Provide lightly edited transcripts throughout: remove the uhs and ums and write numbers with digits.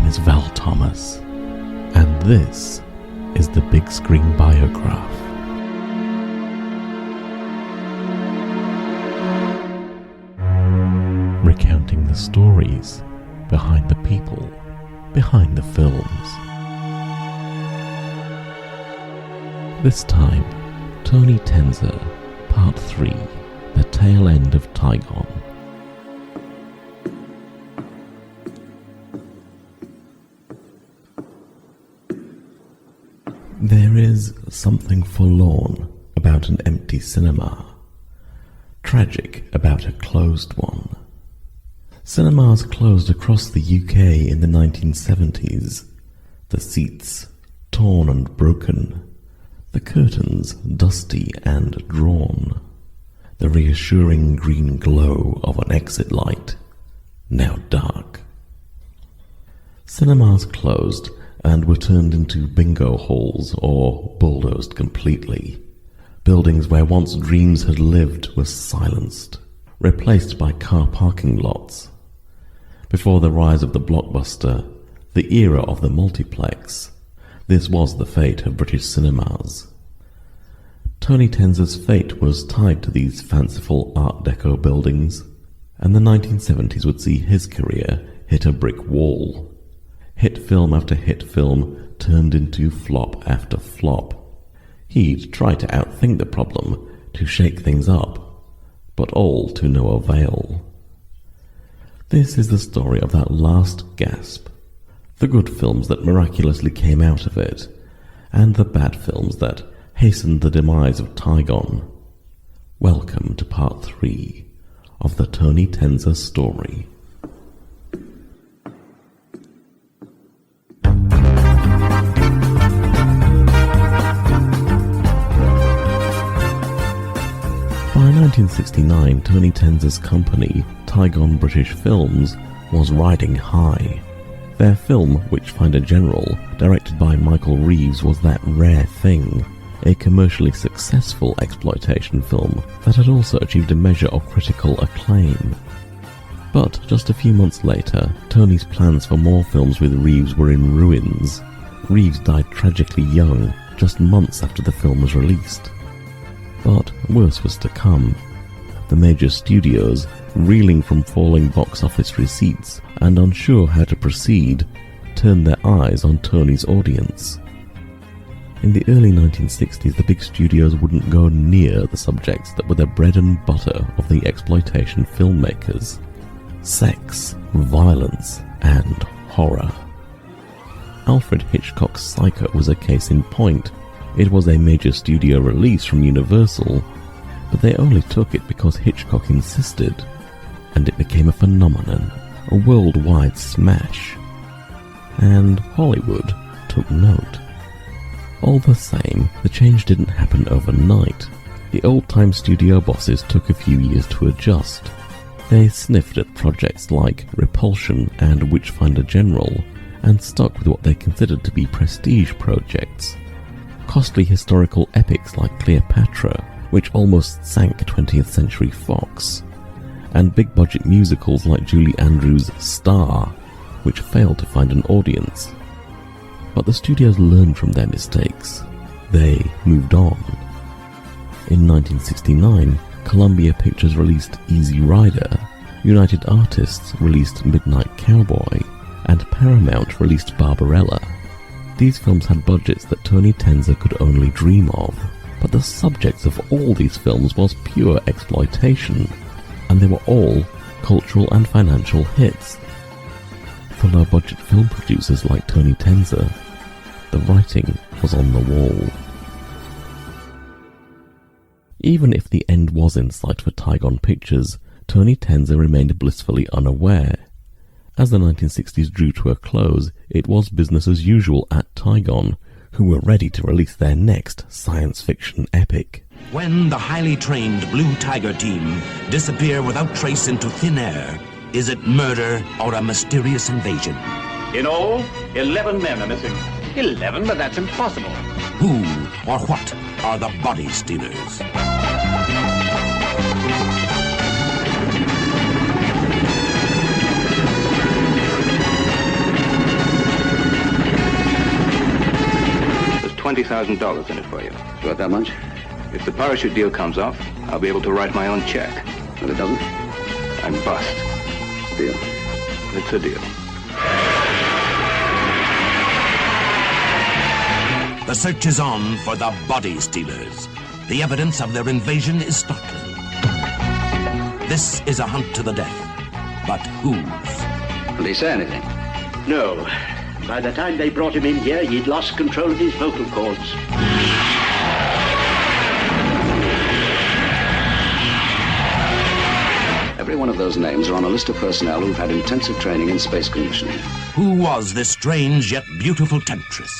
is Val Thomas, and this is the Big Screen Biograph. Recounting the stories behind the people, behind the films. This time, Tony Tenzer, Part 3, The Tail End of Tigon. There is something forlorn about an empty cinema, tragic about a closed one. Cinemas closed across the UK in the 1970s, the seats torn and broken, the curtains dusty and drawn, the reassuring green glow of an exit light, now dark. Cinemas closed and were turned into bingo halls or bulldozed completely. Buildings where once dreams had lived were silenced, replaced by car parking lots. Before the rise of the blockbuster, the era of the multiplex, this was the fate of British cinemas. Tony Tenzer's fate was tied to these fanciful Art Deco buildings, and the 1970s would see his career hit a brick wall. Hit film after hit film turned into flop after flop. He'd try to outthink the problem, to shake things up, but all to no avail. This is the story of that last gasp, the good films that miraculously came out of it, and the bad films that hastened the demise of Tigon. Welcome to Part 3 of the Tony Tenzer story. By 1969, Tony Tenzer's company, Tigon British Films, was riding high. Their film, Witchfinder General, directed by Michael Reeves, was that rare thing, a commercially successful exploitation film that had also achieved a measure of critical acclaim. But just a few months later, Tony's plans for more films with Reeves were in ruins. Reeves died tragically young, just months after the film was released. But worse was to come. The major studios, reeling from falling box office receipts and unsure how to proceed, turned their eyes on Tony's audience. In the early 1960s, the big studios wouldn't go near the subjects that were the bread and butter of the exploitation filmmakers: sex, violence, and horror. Alfred Hitchcock's Psycho was a case in point. It was a major studio release from Universal, but they only took it because Hitchcock insisted, and it became a phenomenon, a worldwide smash. And Hollywood took note. All the same, the change didn't happen overnight. The old-time studio bosses took a few years to adjust. They sniffed at projects like Repulsion and Witchfinder General, and stuck with what they considered to be prestige projects. Costly historical epics like Cleopatra, which almost sank 20th Century Fox, and big-budget musicals like Julie Andrews' Star, which failed to find an audience. But the studios learned from their mistakes. They moved on. In 1969, Columbia Pictures released Easy Rider, United Artists released Midnight Cowboy, and Paramount released Barbarella. These films had budgets that Tony Tenzer could only dream of, but the subjects of all these films was pure exploitation, and they were all cultural and financial hits. For low-budget film producers like Tony Tenzer, the writing was on the wall. Even if the end was in sight for Tigon Pictures, Tony Tenzer remained blissfully unaware. As the 1960s drew to a close, it was business as usual at Tigon, who were ready to release their next science fiction epic. When the highly trained Blue Tiger team disappear without trace into thin air, is it murder or a mysterious invasion? In all, 11 men are missing. 11? But that's impossible. Who or what are the body stealers? $20,000 in it for you. Got that much? If the parachute deal comes off, I'll be able to write my own check. If it doesn't? I'm bust. Deal. It's a deal. The search is on for the body stealers. The evidence of their invasion is startling. This is a hunt to the death. But whose? Did he say anything? No. By the time they brought him in here, he'd lost control of his vocal cords. Every one of those names are on a list of personnel who've had intensive training in space conditioning. Who was this strange yet beautiful temptress?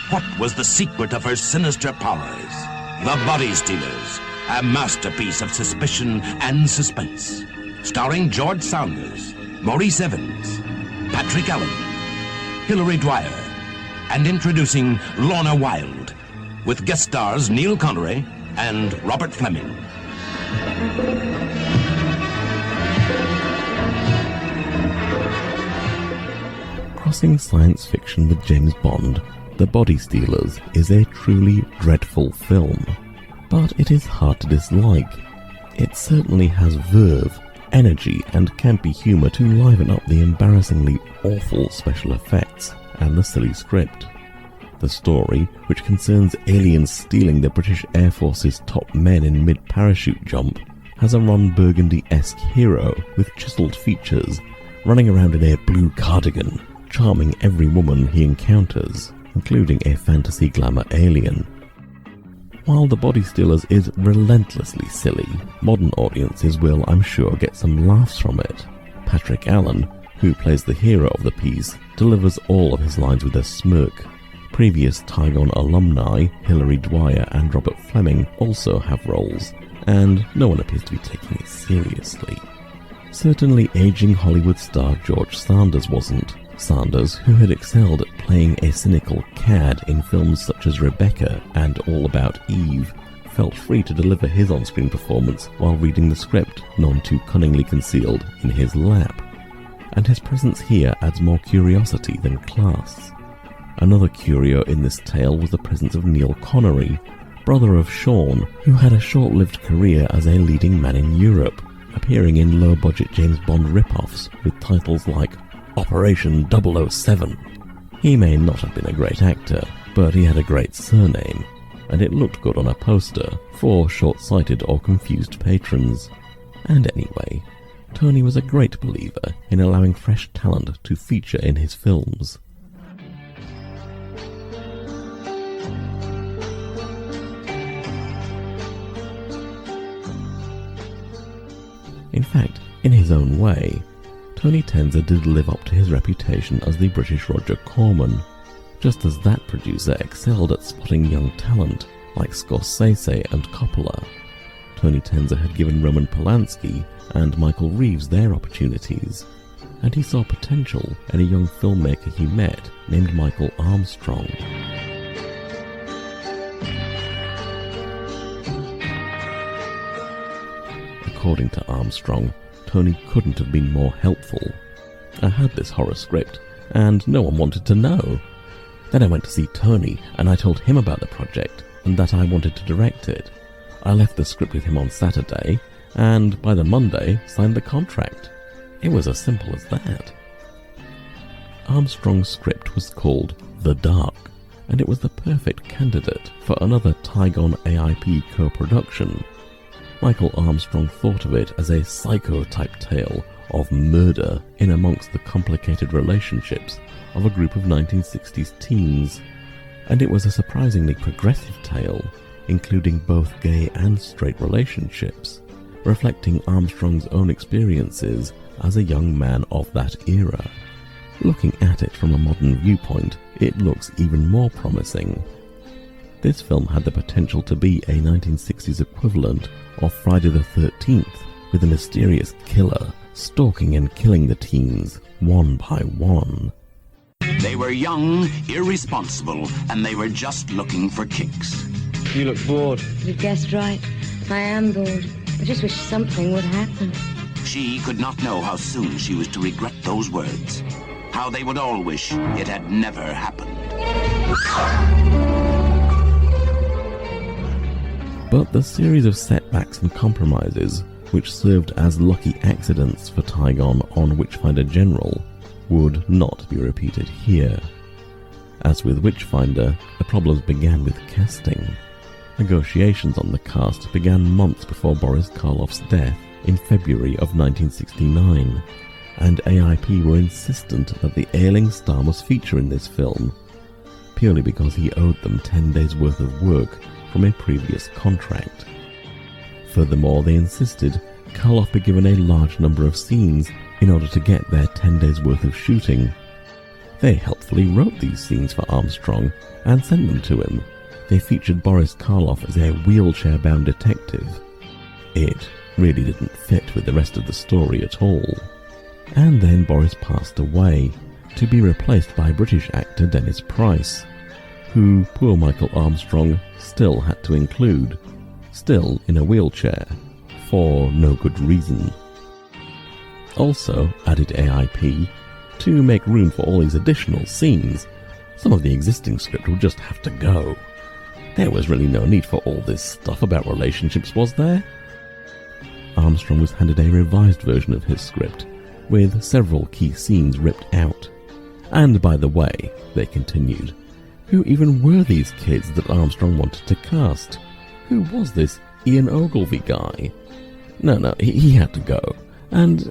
What was the secret of her sinister powers? The Body Stealers, a masterpiece of suspicion and suspense. Starring George Saunders, Maurice Evans, Patrick Allen, Hilary Dwyer, and introducing Lorna Wilde, with guest stars Neil Connery and Robert Fleming. Crossing science fiction with James Bond, The Body Stealers is a truly dreadful film, but it is hard to dislike. It certainly has verve, energy and campy humour to liven up the embarrassingly awful special effects and the silly script. The story, which concerns aliens stealing the British Air Force's top men in mid-parachute jump, has a Ron Burgundy-esque hero with chiselled features, running around in a blue cardigan, charming every woman he encounters, including a fantasy glamour alien. While The Body Stealers is relentlessly silly, modern audiences will, I'm sure, get some laughs from it. Patrick Allen, who plays the hero of the piece, delivers all of his lines with a smirk. Previous Tigon alumni, Hilary Dwyer and Robert Fleming, also have roles, and no one appears to be taking it seriously. Certainly aging Hollywood star George Saunders wasn't. Saunders, who had excelled at playing a cynical cad in films such as Rebecca and All About Eve, felt free to deliver his on-screen performance while reading the script, none too cunningly concealed, in his lap. And his presence here adds more curiosity than class. Another curio in this tale was the presence of Neil Connery, brother of Sean, who had a short-lived career as a leading man in Europe, appearing in low-budget James Bond rip-offs with titles like Operation 007. He may not have been a great actor, but he had a great surname, and it looked good on a poster for short-sighted or confused patrons. And anyway, Tony was a great believer in allowing fresh talent to feature in his films. In fact, in his own way, Tony Tenzer did live up to his reputation as the British Roger Corman, just as that producer excelled at spotting young talent like Scorsese and Coppola. Tony Tenzer had given Roman Polanski and Michael Reeves their opportunities, and he saw potential in a young filmmaker he met named Michael Armstrong. According to Armstrong, Tony couldn't have been more helpful. I had this horror script, and no one wanted to know. Then I went to see Tony, and I told him about the project, and that I wanted to direct it. I left the script with him on Saturday, and by the Monday signed the contract. It was as simple as that. Armstrong's script was called The Dark, and it was the perfect candidate for another Tigon AIP co-production. Michael Armstrong thought of it as a psycho-type tale of murder in amongst the complicated relationships of a group of 1960s teens, and it was a surprisingly progressive tale, including both gay and straight relationships, reflecting Armstrong's own experiences as a young man of that era. Looking at it from a modern viewpoint, it looks even more promising. This film had the potential to be a 1960s equivalent of Friday the 13th, with a mysterious killer stalking and killing the teens, one by one. They were young, irresponsible, and they were just looking for kicks. You look bored. You guessed right. I am bored. I just wish something would happen. She could not know how soon she was to regret those words. how they would all wish it had never happened. But the series of setbacks and compromises, which served as lucky accidents for Tigon on Witchfinder General, would not be repeated here. As with Witchfinder, the problems began with casting. Negotiations on the cast began months before Boris Karloff's death in February of 1969, and AIP were insistent that the ailing star must feature in this film, purely because he owed them 10 days' worth of work from a previous contract. Furthermore, they insisted Karloff be given a large number of scenes in order to get their 10 days' worth of shooting. They helpfully wrote these scenes for Armstrong and sent them to him. They featured Boris Karloff as a wheelchair-bound detective. It really didn't fit with the rest of the story at all. And then Boris passed away, to be replaced by British actor Dennis Price, who poor Michael Armstrong still had to include, still in a wheelchair, for no good reason. Also, added AIP, to make room for all these additional scenes, some of the existing script would just have to go. There was really no need for all this stuff about relationships, was there? Armstrong was handed a revised version of his script, with several key scenes ripped out. And by the way, they continued, who even were these kids that Armstrong wanted to cast? Who was this Ian Ogilvy guy? No, he had to go. And,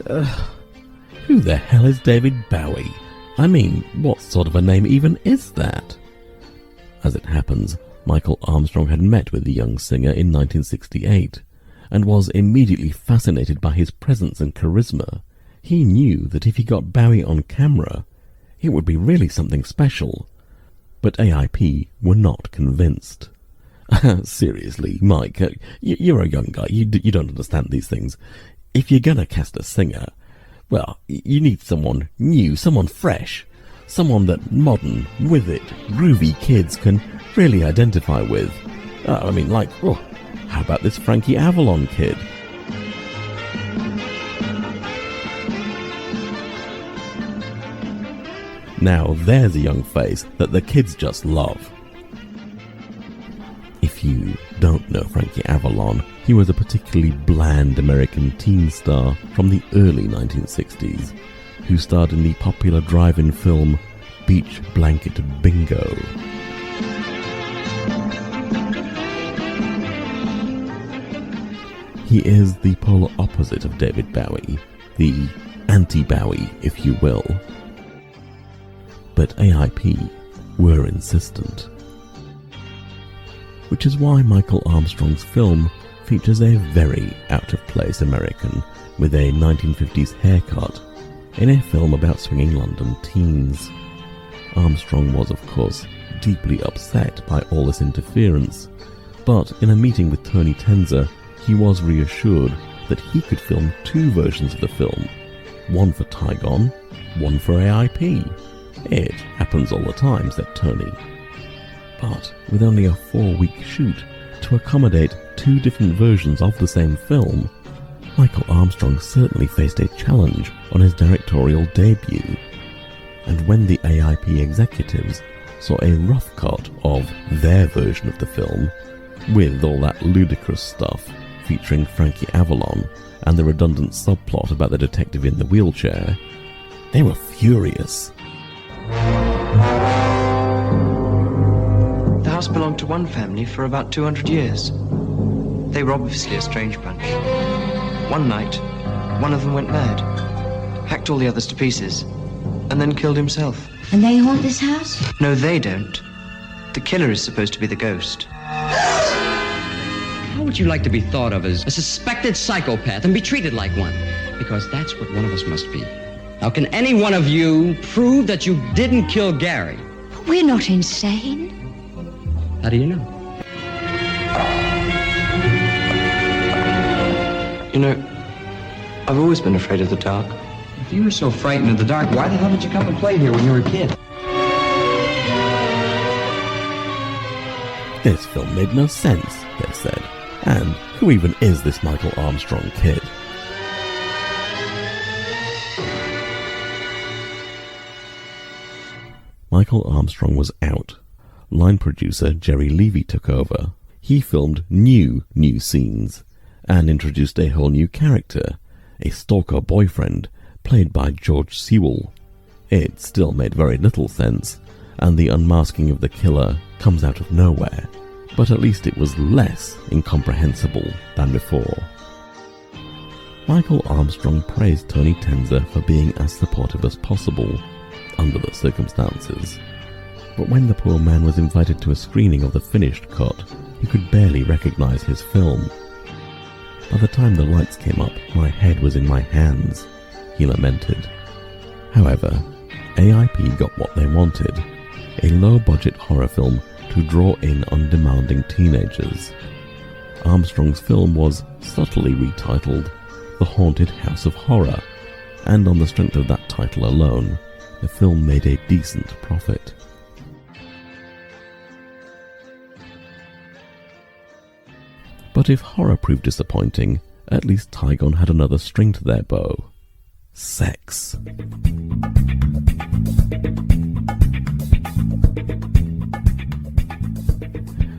who the hell is David Bowie? I mean, what sort of a name even is that? As it happens, Michael Armstrong had met with the young singer in 1968, and was immediately fascinated by his presence and charisma. He knew that if he got Bowie on camera, it would be really something special. But AIP were not convinced. Seriously, Mike, you're a young guy, you don't understand these things. If you're gonna cast a singer, well, you need someone new, someone fresh, someone that modern, with it, groovy kids can really identify with. How about this Frankie Avalon kid? Now there's a young face that the kids just love. If you don't know Frankie Avalon, he was a particularly bland American teen star from the early 1960s, who starred in the popular drive-in film Beach Blanket Bingo. He is the polar opposite of David Bowie, the anti-Bowie, if you will. But AIP were insistent. Which is why Michael Armstrong's film features a very out-of-place American with a 1950s haircut in a film about swinging London teens. Armstrong was, of course, deeply upset by all this interference, but in a meeting with Tony Tenzer, he was reassured that he could film 2 versions of the film, one for Tigon, one for AIP. It happens all the time, said Tony. But with only a 4-week shoot to accommodate 2 different versions of the same film, Michael Armstrong certainly faced a challenge on his directorial debut. And when the AIP executives saw a rough cut of their version of the film, with all that ludicrous stuff featuring Frankie Avalon and the redundant subplot about the detective in the wheelchair, they were furious. The house belonged to one family for about 200 years. They were obviously a strange bunch. One night, one of them went mad, hacked all the others to pieces, and then killed himself. And they haunt this house? No, they don't. The killer is supposed to be the ghost. How would you like to be thought of as a suspected psychopath and be treated like one? Because that's what one of us must be. How can any one of you prove that you didn't kill Gary? We're not insane. How do you know? You know, I've always been afraid of the dark. If you were so frightened of the dark, why the hell did you come and play here when you were a kid? This film made no sense, they said. And who even is this Michael Armstrong kid? Michael Armstrong was out. Line producer Jerry Levy took over. He filmed new scenes and introduced a whole new character, a stalker boyfriend played by George Sewell. It still made very little sense, and the unmasking of the killer comes out of nowhere, but at least it was less incomprehensible than before. Michael Armstrong praised Tony Tenzer for being as supportive as possible under the circumstances, but when the poor man was invited to a screening of the finished cut, he could barely recognize his film. By the time the lights came up, my head was in my hands, he lamented. However, AIP got what they wanted, a low-budget horror film to draw in undemanding teenagers. Armstrong's film was subtly retitled The Haunted House of Horror, and on the strength of that title alone, the film made a decent profit. But if horror proved disappointing, at least Tigon had another string to their bow. Sex.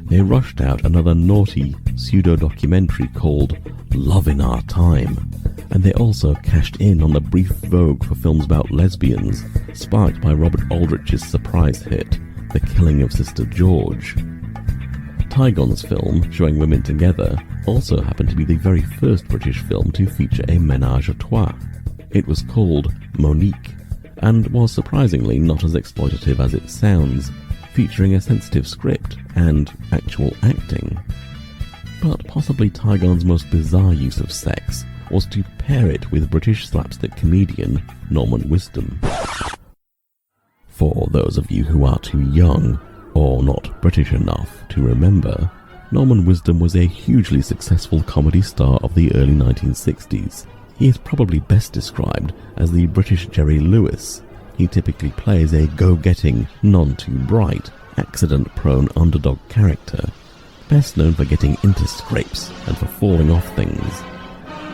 They rushed out another naughty pseudo-documentary called Love in Our Time, and they also cashed in on the brief vogue for films about lesbians, sparked by Robert Aldrich's surprise hit, The Killing of Sister George. Tigon's film, showing women together, also happened to be the very first British film to feature a ménage à trois. It was called Monique, and was surprisingly not as exploitative as it sounds, featuring a sensitive script and actual acting. But possibly Tigon's most bizarre use of sex was to pair it with British slapstick comedian Norman Wisdom. For those of you who are too young, or not British enough to remember, Norman Wisdom was a hugely successful comedy star of the early 1960s. He is probably best described as the British Jerry Lewis. He typically plays a go-getting, none-too-bright, accident-prone underdog character, best known for getting into scrapes and for falling off things,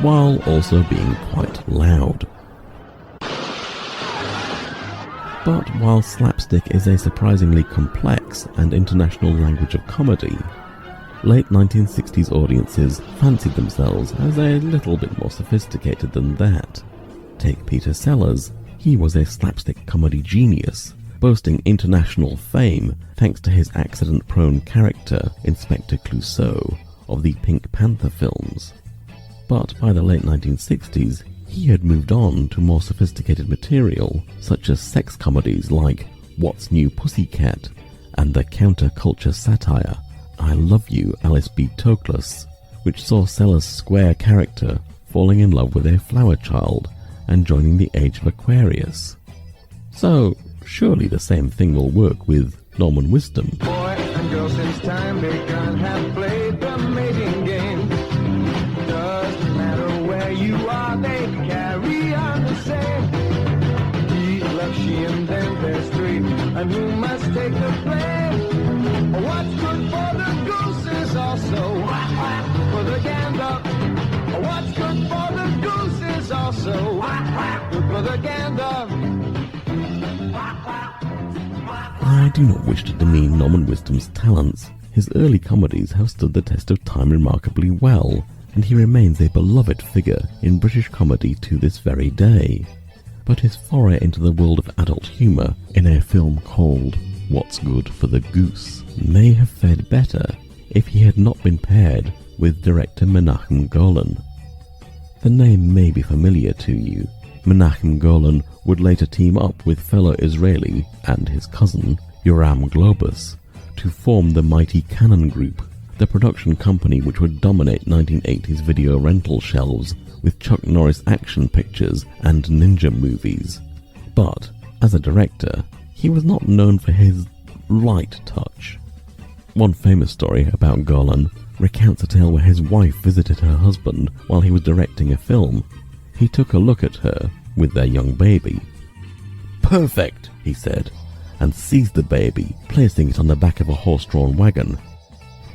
while also being quite loud. But while slapstick is a surprisingly complex and international language of comedy, late 1960s audiences fancied themselves as a little bit more sophisticated than that. Take Peter Sellers. He was a slapstick comedy genius, boasting international fame thanks to his accident-prone character, Inspector Clouseau, of the Pink Panther films. But by the late 1960s, he had moved on to more sophisticated material, such as sex comedies like What's New Pussycat, and the counter-culture satire I Love You, Alice B. Toklas, which saw Sellers' square character falling in love with a flower child and joining the age of Aquarius. So, surely the same thing will work with Norman Wisdom. Boy and girl since time begun have played the mating game. Doesn't matter where you are, they carry on the same. He left she and then there's three, and who must take the blame? What's good for the goose is also for the gander. What's good for the goose is also good for the gander. I do not wish to demean Norman Wisdom's talents. His early comedies have stood the test of time remarkably well, and he remains a beloved figure in British comedy to this very day. But his foray into the world of adult humour in a film called What's Good for the Goose may have fared better if he had not been paired with director Menachem Golan. The name may be familiar to you. Menachem Golan would later team up with fellow Israeli and his cousin, Yoram Globus, to form the mighty Cannon Group, the production company which would dominate 1980s video rental shelves with Chuck Norris action pictures and ninja movies. But, as a director, he was not known for his light touch. One famous story about Golan recounts a tale where his wife visited her husband while he was directing a film. He took a look at her with their young baby. "Perfect," he said, and seized the baby, placing it on the back of a horse-drawn wagon.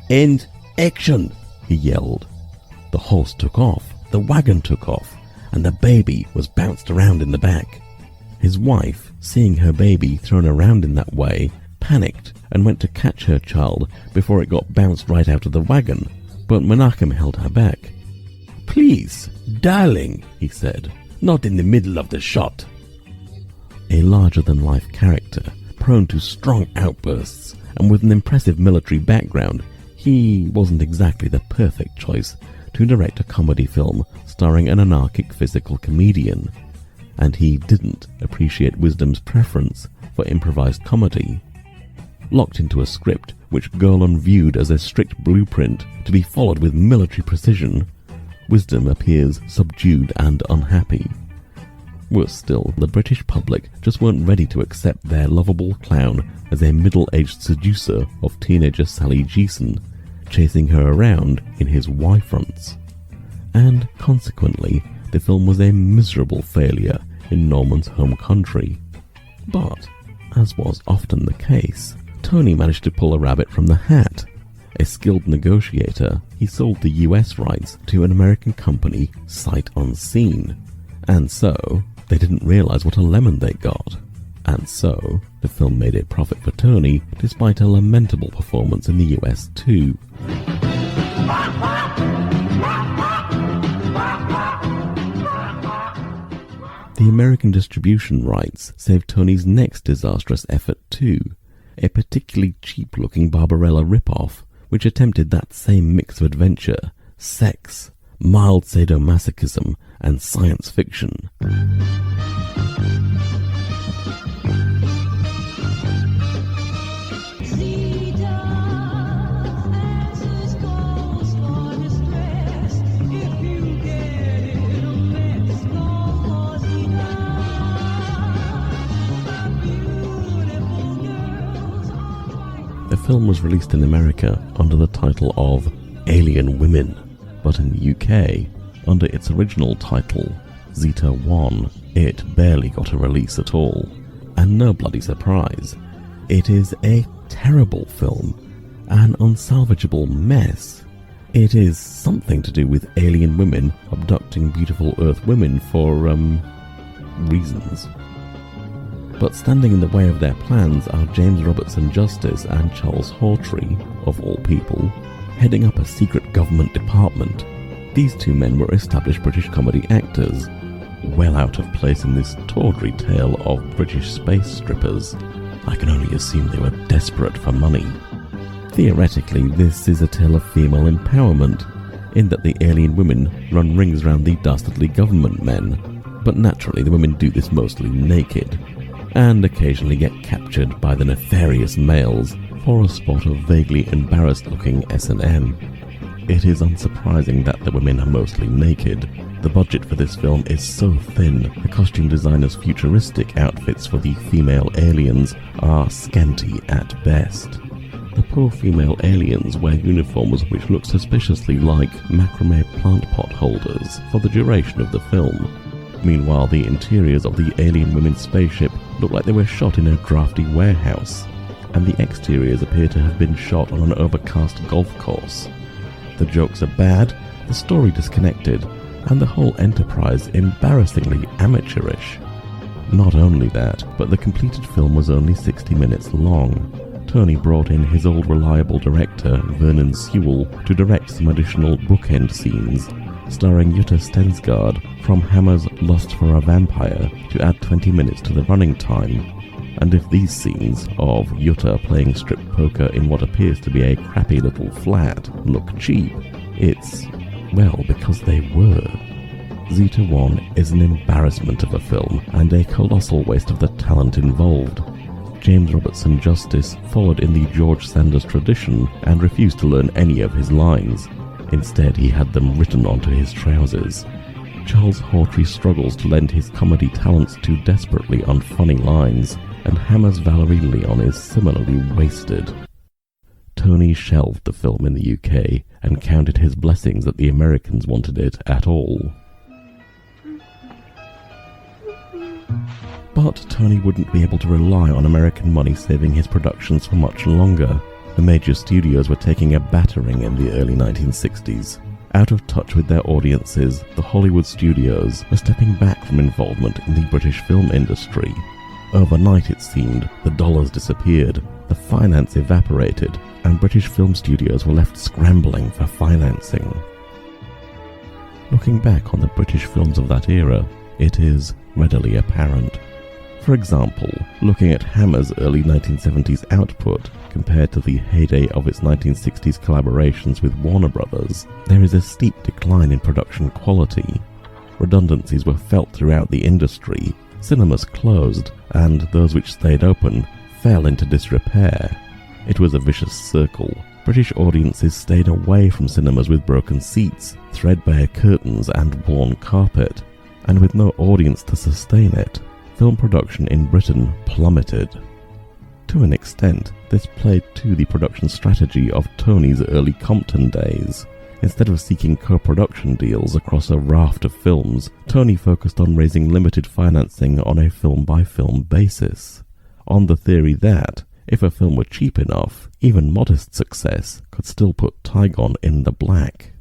"And action!" he yelled. The horse took off, the wagon took off, and the baby was bounced around in the back. His wife, seeing her baby thrown around in that way, panicked and went to catch her child before it got bounced right out of the wagon, but Menachem held her back. "Please, darling," he said, "not in the middle of the shot." A larger-than-life character, prone to strong outbursts, and with an impressive military background, he wasn't exactly the perfect choice to direct a comedy film starring an anarchic physical comedian, and he didn't appreciate Wisdom's preference for improvised comedy. Locked into a script which Golan viewed as a strict blueprint to be followed with military precision, Wisdom appears subdued and unhappy. Worse still, the British public just weren't ready to accept their lovable clown as a middle-aged seducer of teenager Sally Geeson, chasing her around in his Y-fronts. And consequently, the film was a miserable failure in Norman's home country. But, as was often the case, Tony managed to pull a rabbit from the hat. A skilled negotiator, he sold the US rights to an American company sight unseen. And so, they didn't realize what a lemon they got. And so, the film made a profit for Tony despite a lamentable performance in the US too. The American distribution rights saved Tony's next disastrous effort too, a particularly cheap-looking Barbarella ripoff, which attempted that same mix of adventure, sex, mild sadomasochism, and science fiction. The film was released in America under the title of Alien Women, but in the UK, under its original title, Zeta 1, it barely got a release at all. And no bloody surprise, it is a terrible film, an unsalvageable mess. It is something to do with alien women abducting beautiful Earth women for, reasons. But standing in the way of their plans are James Robertson Justice and Charles Hawtrey, of all people, heading up a secret government department. These two men were established British comedy actors, well out of place in this tawdry tale of British space strippers. I can only assume they were desperate for money. Theoretically, this is a tale of female empowerment, in that the alien women run rings around the dastardly government men, but naturally the women do this mostly naked, and occasionally get captured by the nefarious males for a spot of vaguely embarrassed-looking S&M. It is unsurprising that the women are mostly naked. The budget for this film is so thin, the costume designers' futuristic outfits for the female aliens are scanty at best. The poor female aliens wear uniforms which look suspiciously like macrame plant pot holders for the duration of the film. Meanwhile, the interiors of the alien women's spaceship look like they were shot in a drafty warehouse, and the exteriors appear to have been shot on an overcast golf course. The jokes are bad, the story disconnected, and the whole enterprise embarrassingly amateurish. Not only that, but the completed film was only 60 minutes long. Tony brought in his old reliable director, Vernon Sewell, to direct some additional bookend scenes, starring Jutta Stensgaard from Hammer's Lust for a Vampire, to add 20 minutes to the running time. And if these scenes of Jutta playing strip poker in what appears to be a crappy little flat look cheap, it's, well, because they were. Zeta 1 is an embarrassment of a film and a colossal waste of the talent involved. James Robertson Justice followed in the George Sanders tradition and refused to learn any of his lines. Instead, he had them written onto his trousers. Charles Hawtrey struggles to lend his comedy talents to desperately unfunny lines, and Hammer's Valerie Leon is similarly wasted. Tony shelved the film in the UK and counted his blessings that the Americans wanted it at all. But Tony wouldn't be able to rely on American money saving his productions for much longer. The major studios were taking a battering in the early 1960s. Out of touch with their audiences, the Hollywood studios were stepping back from involvement in the British film industry. Overnight, it seemed, the dollars disappeared, the finance evaporated, and British film studios were left scrambling for financing. Looking back on the British films of that era, it is readily apparent. For example, looking at Hammer's early 1970s output compared to the heyday of its 1960s collaborations with Warner Brothers, there is a steep decline in production quality. Redundancies were felt throughout the industry, cinemas closed, and those which stayed open fell into disrepair. It was a vicious circle. British audiences stayed away from cinemas with broken seats, threadbare curtains and worn carpet, and with no audience to sustain it, film production in Britain plummeted. To an extent, this played to the production strategy of Tony's early Compton days. Instead of seeking co-production deals across a raft of films, Tony focused on raising limited financing on a film-by-film basis, on the theory that, if a film were cheap enough, even modest success could still put Tigon in the black.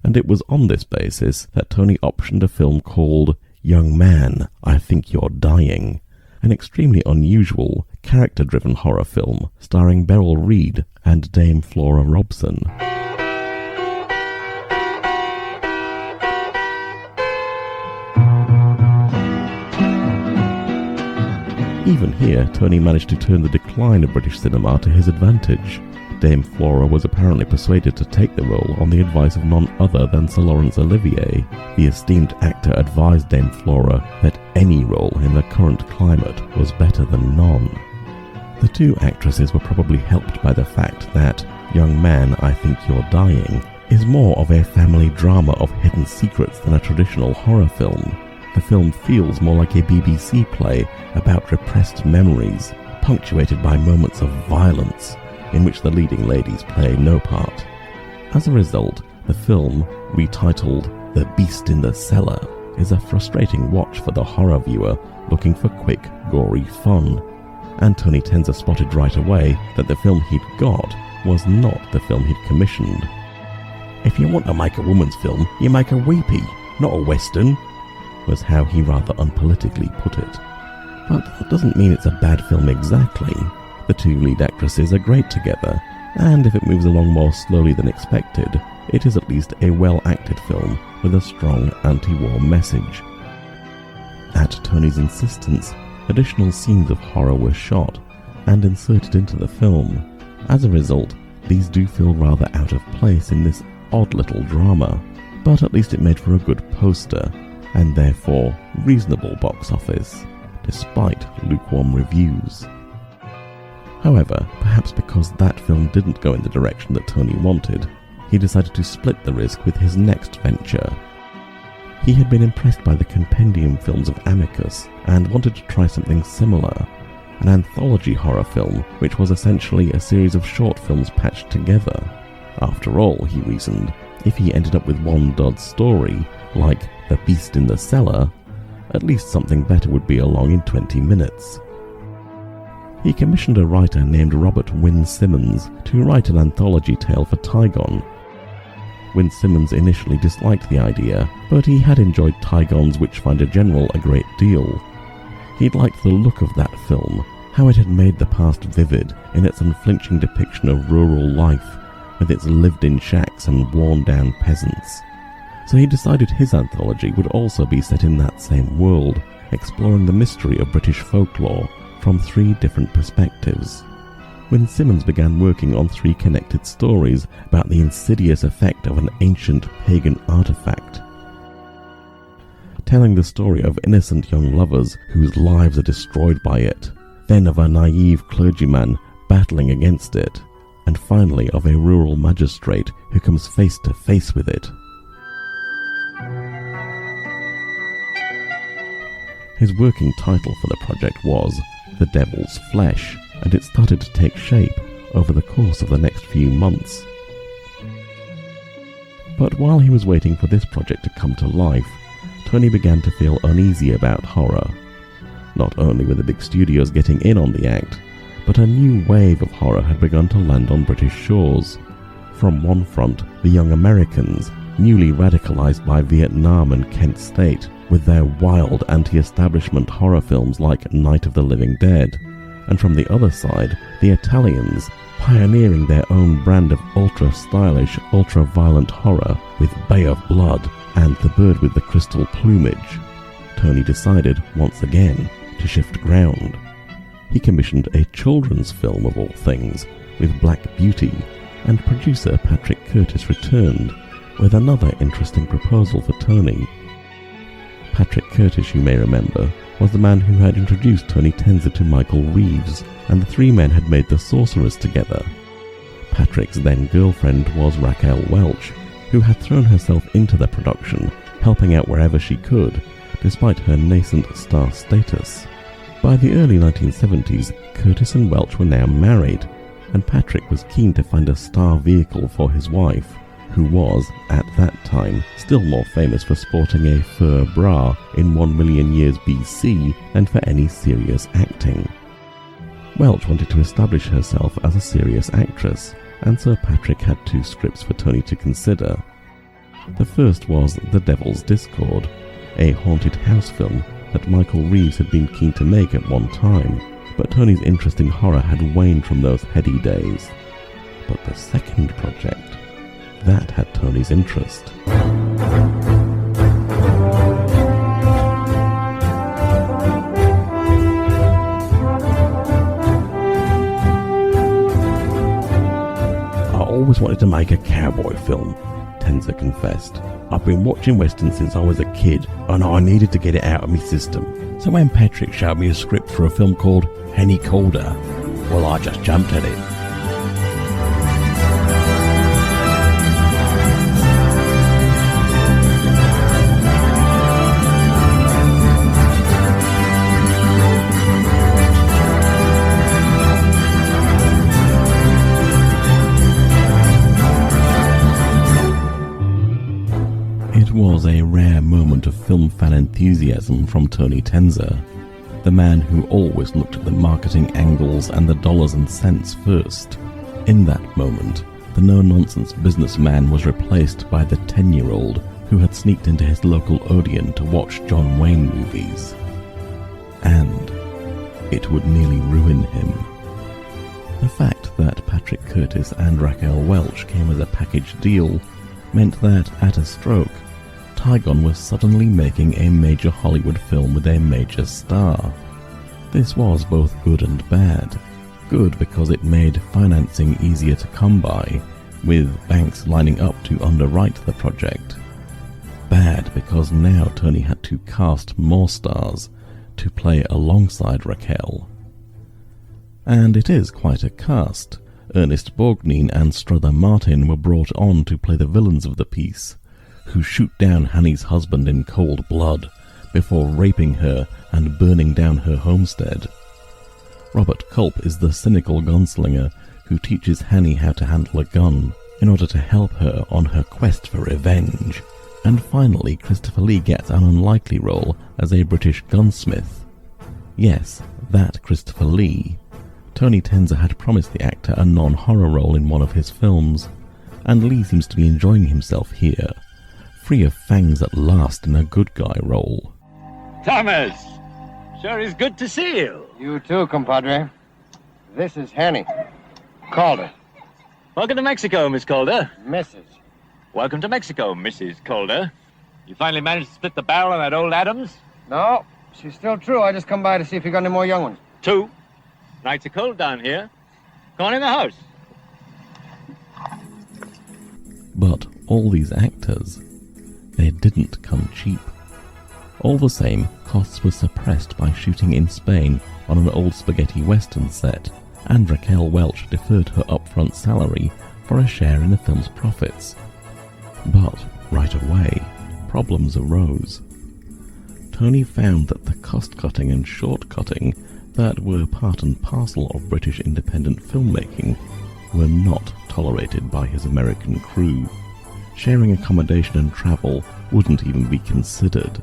And it was on this basis that Tony optioned a film called Young Man, I Think You're Dying, an extremely unusual, character-driven horror film starring Beryl Reid and Dame Flora Robson. Even here, Tony managed to turn the decline of British cinema to his advantage. Dame Flora was apparently persuaded to take the role on the advice of none other than Sir Laurence Olivier. The esteemed actor advised Dame Flora that any role in the current climate was better than none. The two actresses were probably helped by the fact that Young Man, I Think You're Dying is more of a family drama of hidden secrets than a traditional horror film. The film feels more like a BBC play about repressed memories, punctuated by moments of violence, in which the leading ladies play no part. As a result, the film, retitled The Beast in the Cellar, is a frustrating watch for the horror viewer looking for quick, gory fun. And Tony Tenzer spotted right away that the film he'd got was not the film he'd commissioned. "If you want to make a woman's film, you make a weepy, not a western," was how he rather unpolitically put it. But that doesn't mean it's a bad film exactly. The two lead actresses are great together, and if it moves along more slowly than expected, it is at least a well-acted film with a strong anti-war message. At Tony's insistence, additional scenes of horror were shot and inserted into the film. As a result, these do feel rather out of place in this odd little drama, but at least it made for a good poster, and therefore reasonable box office, despite lukewarm reviews. However, perhaps because that film didn't go in the direction that Tony wanted, he decided to split the risk with his next venture. He had been impressed by the compendium films of Amicus and wanted to try something similar, an anthology horror film which was essentially a series of short films patched together. After all, he reasoned, if he ended up with one dud story, like The Beast in the Cellar, at least something better would be along in 20 minutes. He commissioned a writer named Robert Wynne Simmons to write an anthology tale for Tigon. Wynne Simmons initially disliked the idea, but he had enjoyed Tigon's Witchfinder General a great deal. He'd liked the look of that film, how it had made the past vivid in its unflinching depiction of rural life, with its lived-in shacks and worn-down peasants. So he decided his anthology would also be set in that same world, exploring the mystery of British folklore from 3 different perspectives. When Simmons began working on 3 connected stories about the insidious effect of an ancient pagan artifact, telling the story of innocent young lovers whose lives are destroyed by it, then of a naive clergyman battling against it, and finally of a rural magistrate who comes face to face with it. His working title for the project was The Devil's Flesh, and it started to take shape over the course of the next few months. But while he was waiting for this project to come to life, Tony began to feel uneasy about horror. Not only were the big studios getting in on the act, but a new wave of horror had begun to land on British shores. From one front, the young Americans, newly radicalized by Vietnam and Kent State, with their wild anti-establishment horror films like Night of the Living Dead, and from the other side, the Italians, pioneering their own brand of ultra-stylish, ultra-violent horror with Bay of Blood and The Bird with the Crystal Plumage. Tony decided, once again, to shift ground. He commissioned a children's film of all things, with Black Beauty, and producer Patrick Curtis returned with another interesting proposal for Tony. Patrick Curtis, you may remember, was the man who had introduced Tony Tenzer to Michael Reeves, and the three men had made The Sorceress together. Patrick's then-girlfriend was Raquel Welch, who had thrown herself into the production, helping out wherever she could, despite her nascent star status. By the early 1970s, Curtis and Welch were now married, and Patrick was keen to find a star vehicle for his wife, who was, at that time, still more famous for sporting a fur bra in 1 million years BC than for any serious acting. Welch wanted to establish herself as a serious actress, and so Patrick had two scripts for Tony to consider. The first was The Devil's Discord, a haunted house film that Michael Reeves had been keen to make at one time, but Tony's interest in horror had waned from those heady days. But the second project, that had Tony's interest. I always wanted to make a cowboy film, Tenzer confessed. I've been watching westerns since I was a kid, and I needed to get it out of my system. So when Patrick showed me a script for a film called Henny Calder, well, I just jumped at it. It was a rare moment of film fan enthusiasm from Tony Tenzer, the man who always looked at the marketing angles and the dollars and cents first. In that moment, the no-nonsense businessman was replaced by the 10-year-old who had sneaked into his local Odeon to watch John Wayne movies. And it would nearly ruin him. The fact that Patrick Curtis and Raquel Welch came as a package deal meant that, at a stroke, Tigon was suddenly making a major Hollywood film with a major star. This was both good and bad. Good because it made financing easier to come by, with banks lining up to underwrite the project. Bad because now Tony had to cast more stars to play alongside Raquel. And it is quite a cast. Ernest Borgnine and Strother Martin were brought on to play the villains of the piece, who shoot down Hanny's husband in cold blood before raping her and burning down her homestead. Robert Culp is the cynical gunslinger who teaches Hanny how to handle a gun in order to help her on her quest for revenge. And finally, Christopher Lee gets an unlikely role as a British gunsmith. Yes, that Christopher Lee. Tony Tenzer had promised the actor a non-horror role in one of his films, and Lee seems to be enjoying himself here, free of fangs at last in a good guy role. Thomas, sure is good to see you. You too, compadre. This is Hanny. Calder. Welcome to Mexico, Miss Calder. Mrs. Welcome to Mexico, Mrs. Calder. You finally managed to split the barrel on that old Adams? No, she's still true. I just come by to see if you got any more young ones. 2. Nights are cold down here. Go on in the house. But all these actors, they didn't come cheap. All the same, costs were suppressed by shooting in Spain on an old spaghetti western set, and Raquel Welch deferred her upfront salary for a share in the film's profits. But, right away, problems arose. Tony found that the cost-cutting and short-cutting that were part and parcel of British independent filmmaking were not tolerated by his American crew. Sharing accommodation and travel wouldn't even be considered.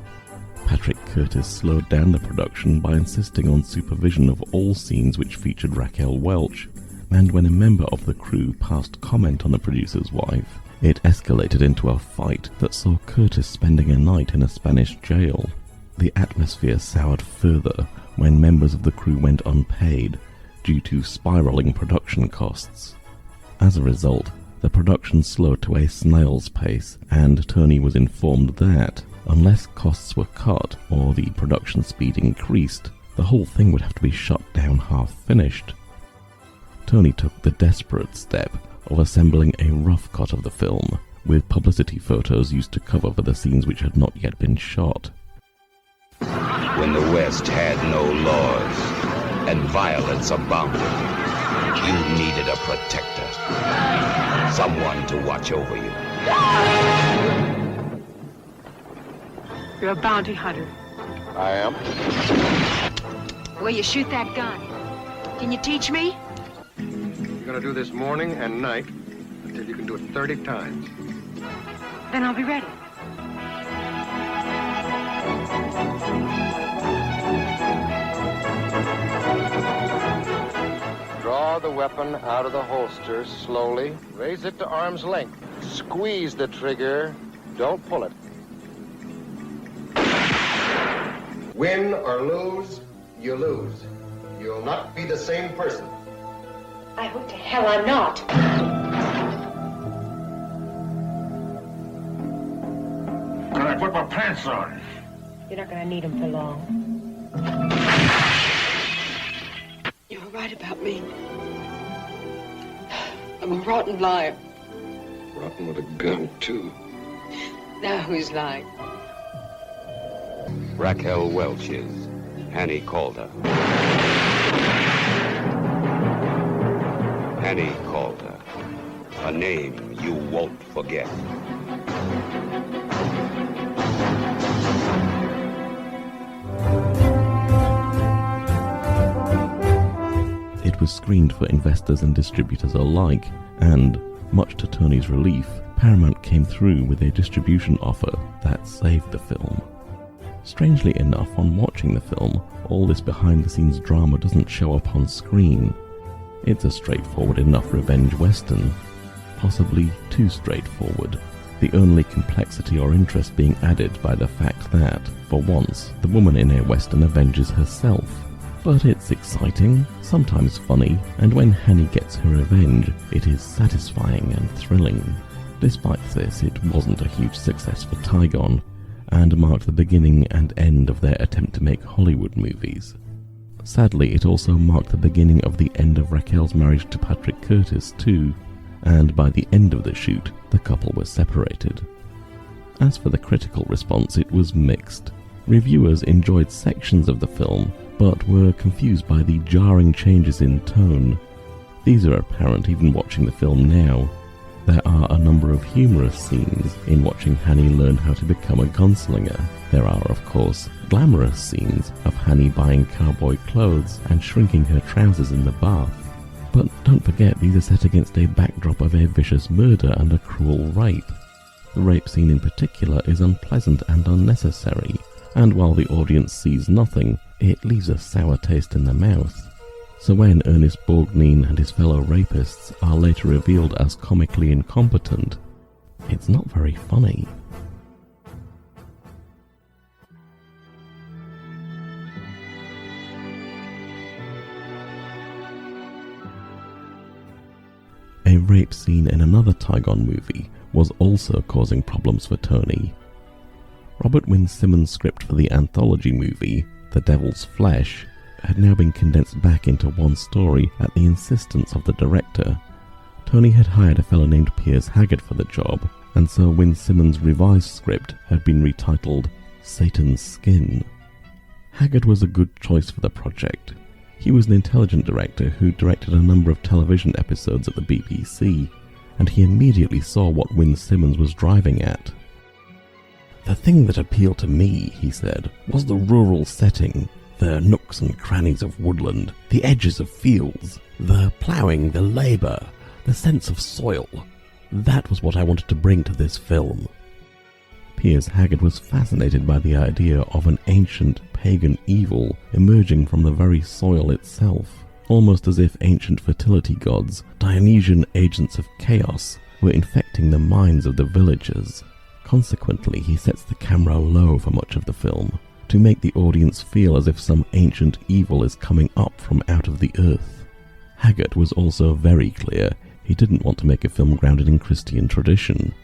Patrick Curtis slowed down the production by insisting on supervision of all scenes which featured Raquel Welch, and when a member of the crew passed comment on the producer's wife, it escalated into a fight that saw Curtis spending a night in a Spanish jail. The atmosphere soured further when members of the crew went unpaid due to spiraling production costs. As a result, the production slowed to a snail's pace, and Tony was informed that, unless costs were cut or the production speed increased, the whole thing would have to be shut down half-finished. Tony took the desperate step of assembling a rough cut of the film, with publicity photos used to cover for the scenes which had not yet been shot. When the West had no laws and violence abounded, you needed a protector, someone to watch over you. You're a bounty hunter. I am. Where you shoot that gun? Can you teach me? You're gonna do this morning and night until you can do it 30 times. Then I'll be ready. Draw the weapon out of the holster slowly. Raise it to arm's length. Squeeze the trigger. Don't pull it. Win or lose, you lose. You'll not be the same person. I hope to hell I'm not. Can I put my pants on? You're not gonna need them for long. You were right about me. I'm a rotten liar. Rotten with a gun, too. Now who's lying? Raquel Welch is Annie Calder. Annie Calder, a name you won't forget. It was screened for investors and distributors alike, and, much to Tony's relief, Paramount came through with a distribution offer that saved the film. Strangely enough, on watching the film, all this behind-the-scenes drama doesn't show up on screen. It's a straightforward enough revenge western, possibly too straightforward, the only complexity or interest being added by the fact that, for once, the woman in a western avenges herself. But it's exciting, sometimes funny, and when Hanny gets her revenge, it is satisfying and thrilling. Despite this, it wasn't a huge success for Tigon, and marked the beginning and end of their attempt to make Hollywood movies. Sadly, it also marked the beginning of the end of Raquel's marriage to Patrick Curtis too, and by the end of the shoot, the couple were separated. As for the critical response, it was mixed. Reviewers enjoyed sections of the film, but were confused by the jarring changes in tone. These are apparent even watching the film now. There are a number of humorous scenes in watching Hanny learn how to become a gunslinger. There are, of course, glamorous scenes of Hanny buying cowboy clothes and shrinking her trousers in the bath. But don't forget, these are set against a backdrop of a vicious murder and a cruel rape. The rape scene in particular is unpleasant and unnecessary, and while the audience sees nothing, it leaves a sour taste in the mouth. So when Ernest Borgnine and his fellow rapists are later revealed as comically incompetent, it's not very funny. A rape scene in another Tigon movie was also causing problems for Tony. Robert Wynne Simmons' script for the anthology movie, The Devil's Flesh, had now been condensed back into one story at the insistence of the director. Tony had hired a fellow named Piers Haggard for the job, and so Wynne Simmons' revised script had been retitled Satan's Skin. Haggard was a good choice for the project. He was an intelligent director who directed a number of television episodes at the BBC, and he immediately saw what Wynne Simmons was driving at. "The thing that appealed to me," he said, "was the rural setting. The nooks and crannies of woodland, the edges of fields, the ploughing, the labour, the sense of soil. That was what I wanted to bring to this film." Piers Haggard was fascinated by the idea of an ancient pagan evil emerging from the very soil itself. almost as if ancient fertility gods, Dionysian agents of chaos, were infecting the minds of the villagers. Consequently, he sets the camera low for much of the film, to make the audience feel as if some ancient evil is coming up from out of the earth. Haggard was also very clear he didn't want to make a film grounded in Christian tradition.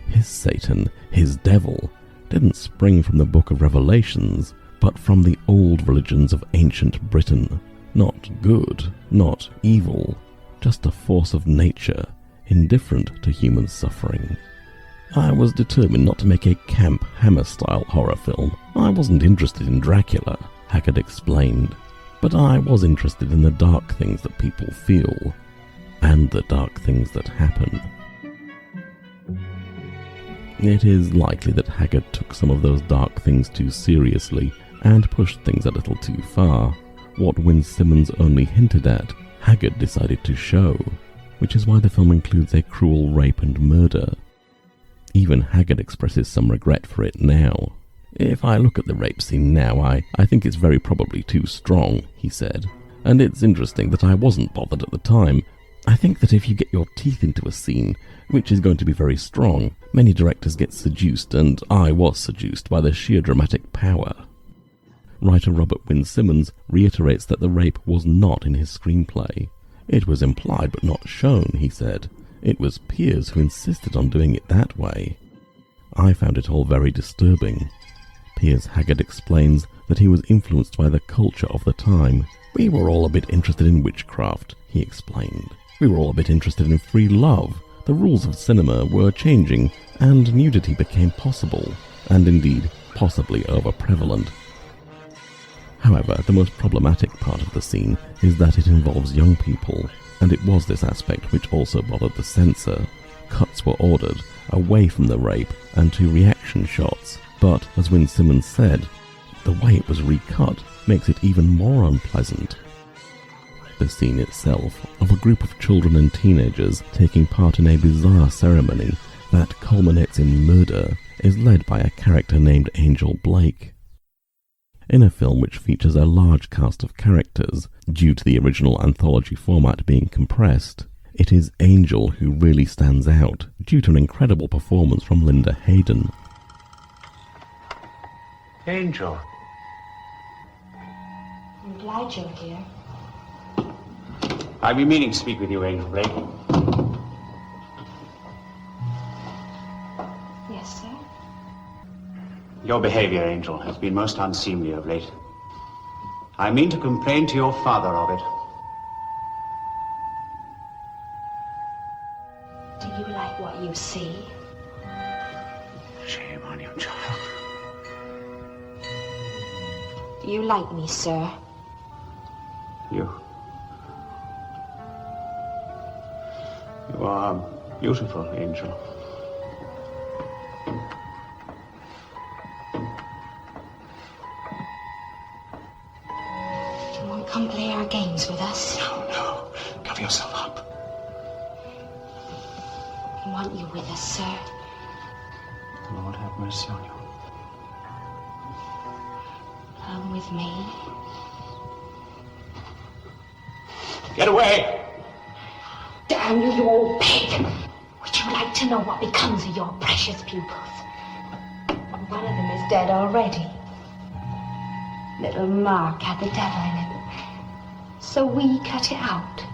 His Satan, his devil, didn't spring from the Book of Revelations, but from the old religions of ancient Britain. Not good, not evil, just a force of nature, indifferent to human suffering. I was determined not to make a camp Hammer-style horror film. I wasn't interested in Dracula, Haggard explained, but I was interested in the dark things that people feel, and the dark things that happen. It is likely that Haggard took some of those dark things too seriously and pushed things a little too far. What Win Simmons only hinted at, Haggard decided to show, which is why the film includes a cruel rape and murder. Even Haggard expresses some regret for it now. If I look at the rape scene now, I think it's very probably too strong, he said. And it's interesting that I wasn't bothered at the time. I think that if you get your teeth into a scene, which is going to be very strong, many directors get seduced, and I was seduced by the sheer dramatic power. Writer Robert Wynne Simmons reiterates that the rape was not in his screenplay. It was implied but not shown, he said. It was Piers who insisted on doing it that way. I found it all very disturbing. Piers Haggard explains that he was influenced by the culture of the time. We were all a bit interested in witchcraft, he explained. We were all a bit interested in free love. The rules of cinema were changing, and nudity became possible, and indeed, possibly over-prevalent. However, the most problematic part of the scene is that it involves young people, and it was this aspect which also bothered the censor. Cuts were ordered away from the rape and to reaction shots, but, as Wynne Simmons said, the way it was recut makes it even more unpleasant. The scene itself, of a group of children and teenagers taking part in a bizarre ceremony that culminates in murder, is led by a character named Angel Blake. In a film which features a large cast of characters, due to the original anthology format being compressed, it is Angel who really stands out, due to an incredible performance from Linda Hayden. Angel. I'm glad you're here. I've been meaning to speak with you, Angel Blake. Yes, sir? Your behavior, Angel, has been most unseemly of late. I mean to complain to your father of it. Do you like what you see? Shame on you, child. Do you like me, sir? You are beautiful, Angel. Come play our games with us. No. Cover yourself up. I want you with us, sir. Lord have mercy on you. Come with me. Get away! Damn you, you old pig! Would you like to know what becomes of your precious pupils? One of them is dead already. Little Mark had the devil in him. So we cut it out.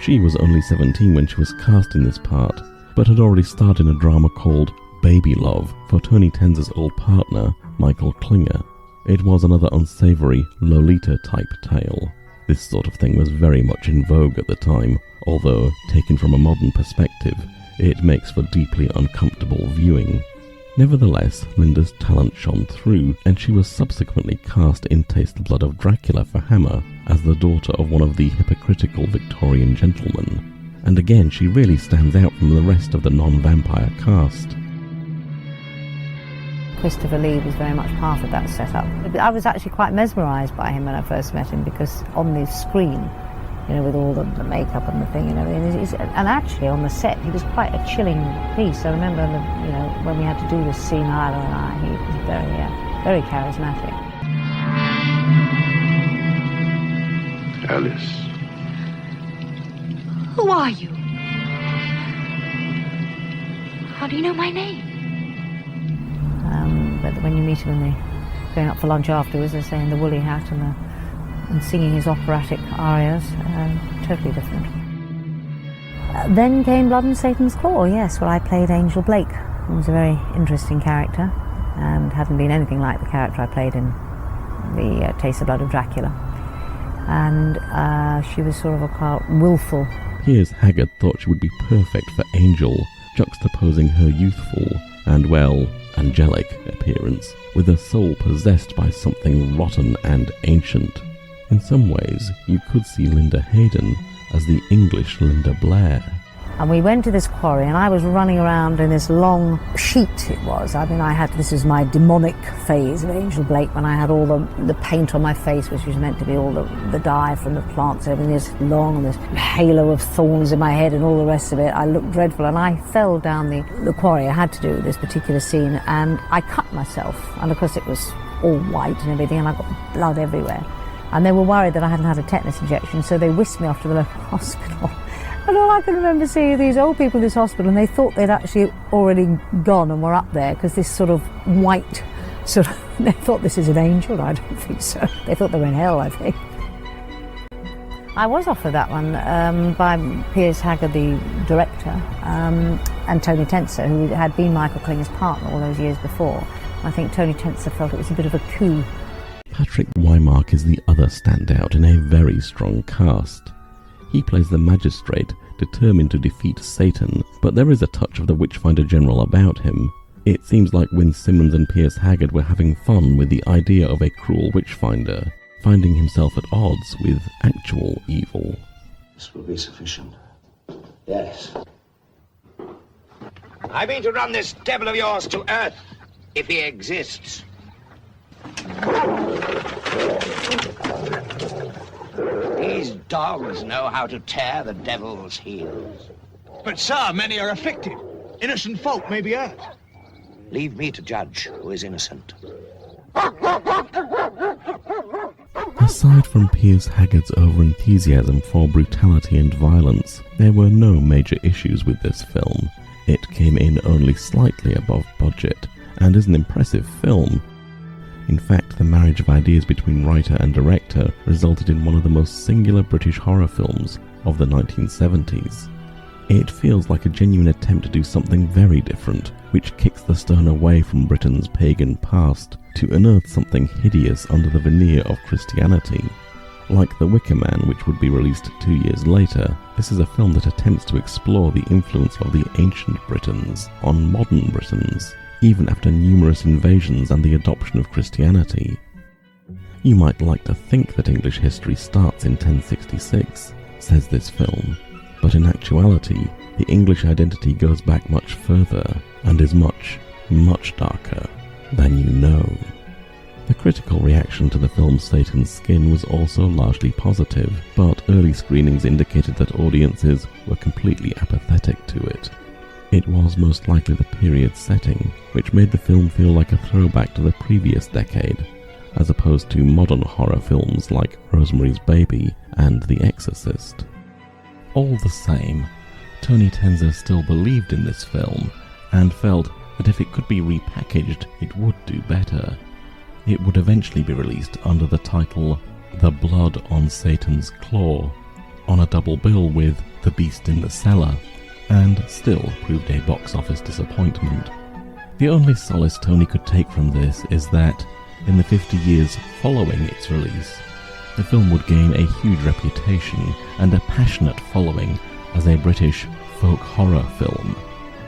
She was only 17 when she was cast in this part, but had already starred in a drama called Baby Love for Tony Tenza's old partner, Michael Klinger. It was another unsavory Lolita-type tale. This sort of thing was very much in vogue at the time, although, taken from a modern perspective, it makes for deeply uncomfortable viewing. Nevertheless, Linda's talent shone through, and she was subsequently cast in Taste the Blood of Dracula for Hammer as the daughter of one of the hypocritical Victorian gentlemen. And again, she really stands out from the rest of the non-vampire cast. Christopher Lee was very much part of that setup. I was actually quite mesmerised by him when I first met him, because on the screen, with all the makeup and the thing and everything, and actually on the set he was quite a chilling piece. I remember when we had to do this scene, Isla and I, he was very charismatic. Alice. Who are you? How do you know my name? But when you meet him and they're going up for lunch afterwards, they're saying the woolly hat and singing his operatic arias, totally different. Then came Blood and Satan's Claw, yes, where I played Angel Blake. It was a very interesting character and hadn't been anything like the character I played in the Taste of Blood of Dracula. And she was sort of a quite willful. Piers Haggard thought she would be perfect for Angel, juxtaposing her youthful and, well, angelic appearance with a soul possessed by something rotten and ancient. In some ways, you could see Linda Hayden as the English Linda Blair. And we went to this quarry, and I was running around in this long sheet, it was. I mean, this was my demonic phase of Angel Blake, when I had all the paint on my face, which was meant to be all the dye from the plants, and everything this long, and this halo of thorns in my head and all the rest of it. I looked dreadful, and I fell down the quarry. I had to do this particular scene, and I cut myself. And of course it was all white and everything, and I got blood everywhere. And they were worried that I hadn't had a tetanus injection, so they whisked me off to the local hospital. And all I can remember seeing these old people in this hospital, and they thought they'd actually already gone and were up there, because this sort of white, they thought this is an angel. I don't think so. They thought they were in hell, I think. I was offered that one by Piers Haggard, the director, and Tony Tenser, who had been Michael Klinger's partner all those years before. I think Tony Tenser felt it was a bit of a coup. Patrick Wymark is the other standout in a very strong cast. He plays the magistrate, determined to defeat Satan, but there is a touch of the Witchfinder General about him. It seems like Wyn Simmons and Piers Haggard were having fun with the idea of a cruel Witchfinder, finding himself at odds with actual evil. This will be sufficient. Yes. I mean to run this devil of yours to earth, if he exists. These dogs know how to tear the devil's heels. But, sir, many are afflicted. Innocent folk may be hurt. Leave me to judge who is innocent. Aside from Piers Haggard's over-enthusiasm for brutality and violence, there were no major issues with this film. It came in only slightly above budget, and is an impressive film. In fact, the marriage of ideas between writer and director resulted in one of the most singular British horror films of the 1970s. It feels like a genuine attempt to do something very different, which kicks the stone away from Britain's pagan past to unearth something hideous under the veneer of Christianity. Like The Wicker Man, which would be released 2 years later, this is a film that attempts to explore the influence of the ancient Britons on modern Britons, even after numerous invasions and the adoption of Christianity. You might like to think that English history starts in 1066, says this film, but in actuality, the English identity goes back much further, and is much, much darker than you know. The critical reaction to the film Satan's Skin was also largely positive, but early screenings indicated that audiences were completely apathetic to it. It was most likely the period setting, which made the film feel like a throwback to the previous decade, as opposed to modern horror films like Rosemary's Baby and The Exorcist. All the same, Tony Tenser still believed in this film, and felt that if it could be repackaged, it would do better. It would eventually be released under the title The Blood on Satan's Claw, on a double bill with The Beast in the Cellar, and still proved a box office disappointment. The only solace Tony could take from this is that, in the 50 years following its release, the film would gain a huge reputation and a passionate following as a British folk horror film.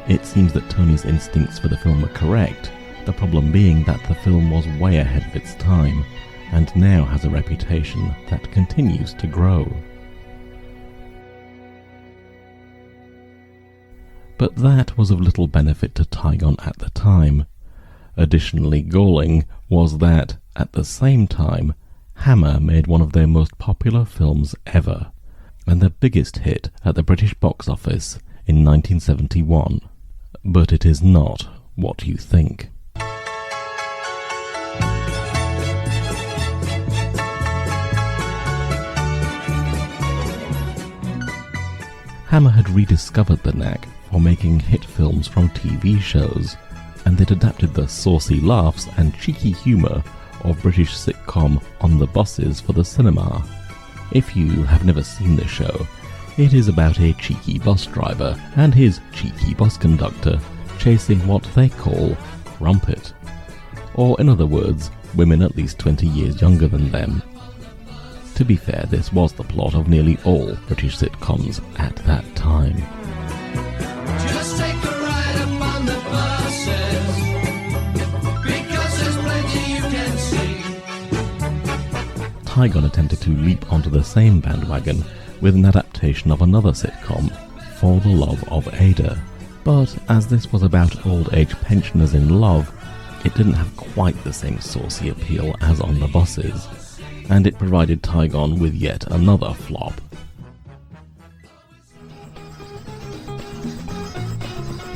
It seems that Tony's instincts for the film were correct, the problem being that the film was way ahead of its time, and now has a reputation that continues to grow. But that was of little benefit to Tigon at the time. Additionally galling was that, at the same time, Hammer made one of their most popular films ever, and their biggest hit at the British box office in 1971. But it is not what you think. Hammer had rediscovered the knack for making hit films from TV shows, and they'd adapted the saucy laughs and cheeky humour of British sitcom On the Bosses for the cinema. If you have never seen the show, it is about a cheeky bus driver and his cheeky bus conductor chasing what they call crumpet, or in other words, women at least 20 years younger than them. To be fair, this was the plot of nearly all British sitcoms at that time. Just take a ride up on the buses, because there's plenty you can see. Tigon attempted to leap onto the same bandwagon with an adaptation of another sitcom, For the Love of Ada. But as this was about old-age pensioners in love, it didn't have quite the same saucy appeal as On the Bosses, and it provided Tigon with yet another flop.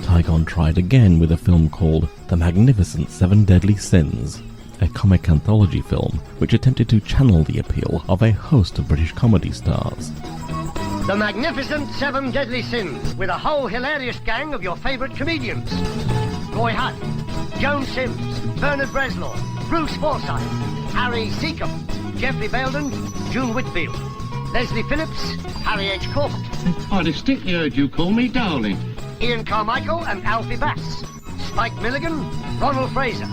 Tigon tried again with a film called The Magnificent Seven Deadly Sins, a comic anthology film which attempted to channel the appeal of a host of British comedy stars. The Magnificent Seven Deadly Sins, with a whole hilarious gang of your favourite comedians. Roy Hutt, Joan Sims, Bernard Breslaw, Bruce Forsyth, Harry Seacombe, Geoffrey Belden, June Whitfield, Leslie Phillips, Harry H. Corbett. I distinctly heard you call me darling. Ian Carmichael and Alfie Bass, Spike Milligan, Ronald Fraser,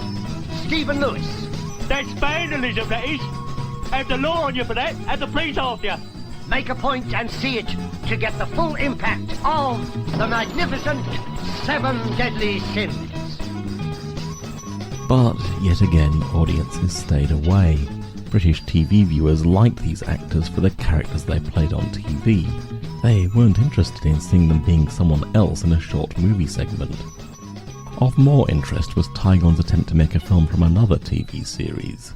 Stephen Lewis. That's vandalism, that is. Have the law on you for that, and the police after you. Make a point and see it to get the full impact of the Magnificent Seven Deadly Sins. But yet again, audiences stayed away. British TV viewers liked these actors for the characters they played on TV. They weren't interested in seeing them being someone else in a short movie segment. Of more interest was Tigon's attempt to make a film from another TV series.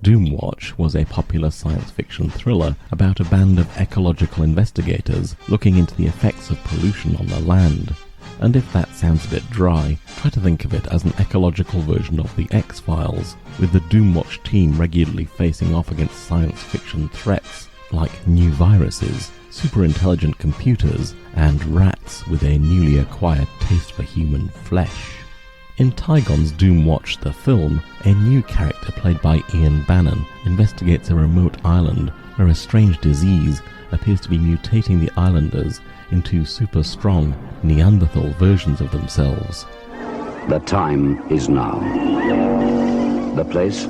Doomwatch was a popular science fiction thriller about a band of ecological investigators looking into the effects of pollution on the land. And if that sounds a bit dry, try to think of it as an ecological version of the X-Files, with the Doomwatch team regularly facing off against science fiction threats like new viruses, super-intelligent computers, and rats with a newly acquired taste for human flesh. In Tigon's Doomwatch the film, a new character played by Ian Bannon investigates a remote island where a strange disease appears to be mutating the islanders into super-strong Neanderthal versions of themselves. The time is now. The place?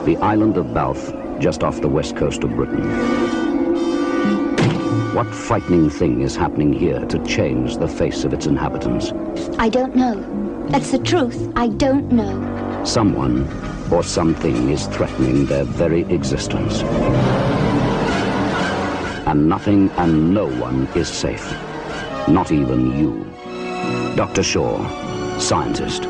The island of Balf, just off the west coast of Britain. What frightening thing is happening here to change the face of its inhabitants? I don't know. That's the truth. I don't know. Someone or something is threatening their very existence. And nothing and no one is safe. Not even you. Dr. Shaw, scientist.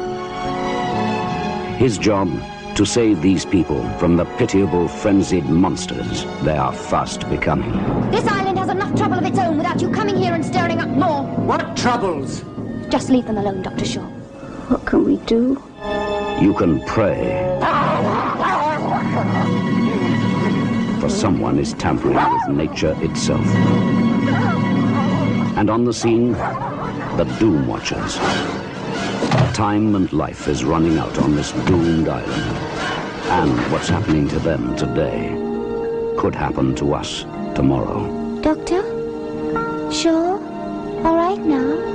His job, to save these people from the pitiable, frenzied monsters they are fast becoming. This island has enough trouble of its own without you coming here and stirring up more. What troubles? Just leave them alone, Dr. Shaw. What can we do? You can pray. For someone is tampering with nature itself. And on the scene, the Doom Watchers. Time and life is running out on this doomed island. And what's happening to them today could happen to us tomorrow. Doctor? Shaw? All right now?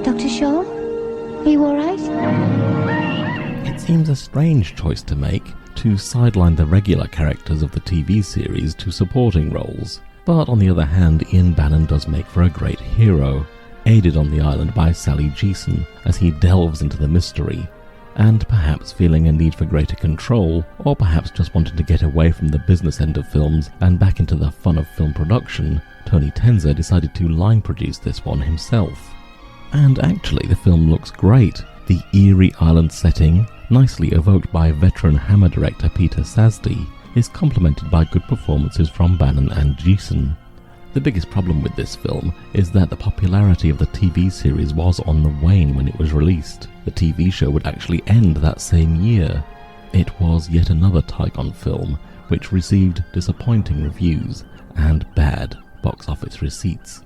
Dr. Shaw? Are you all right? It seems a strange choice to make, to sideline the regular characters of the TV series to supporting roles. But on the other hand, Ian Bannon does make for a great hero, aided on the island by Sally Geeson as he delves into the mystery. And perhaps feeling a need for greater control, or perhaps just wanting to get away from the business end of films and back into the fun of film production, Tony Tenzer decided to line produce this one himself. And actually the film looks great. The eerie island setting, nicely evoked by veteran Hammer director Peter Sasdy, is complemented by good performances from Bannon and Geeson. The biggest problem with this film is that the popularity of the TV series was on the wane when it was released. The TV show would actually end that same year. It was yet another Tigon film which received disappointing reviews and bad box office receipts.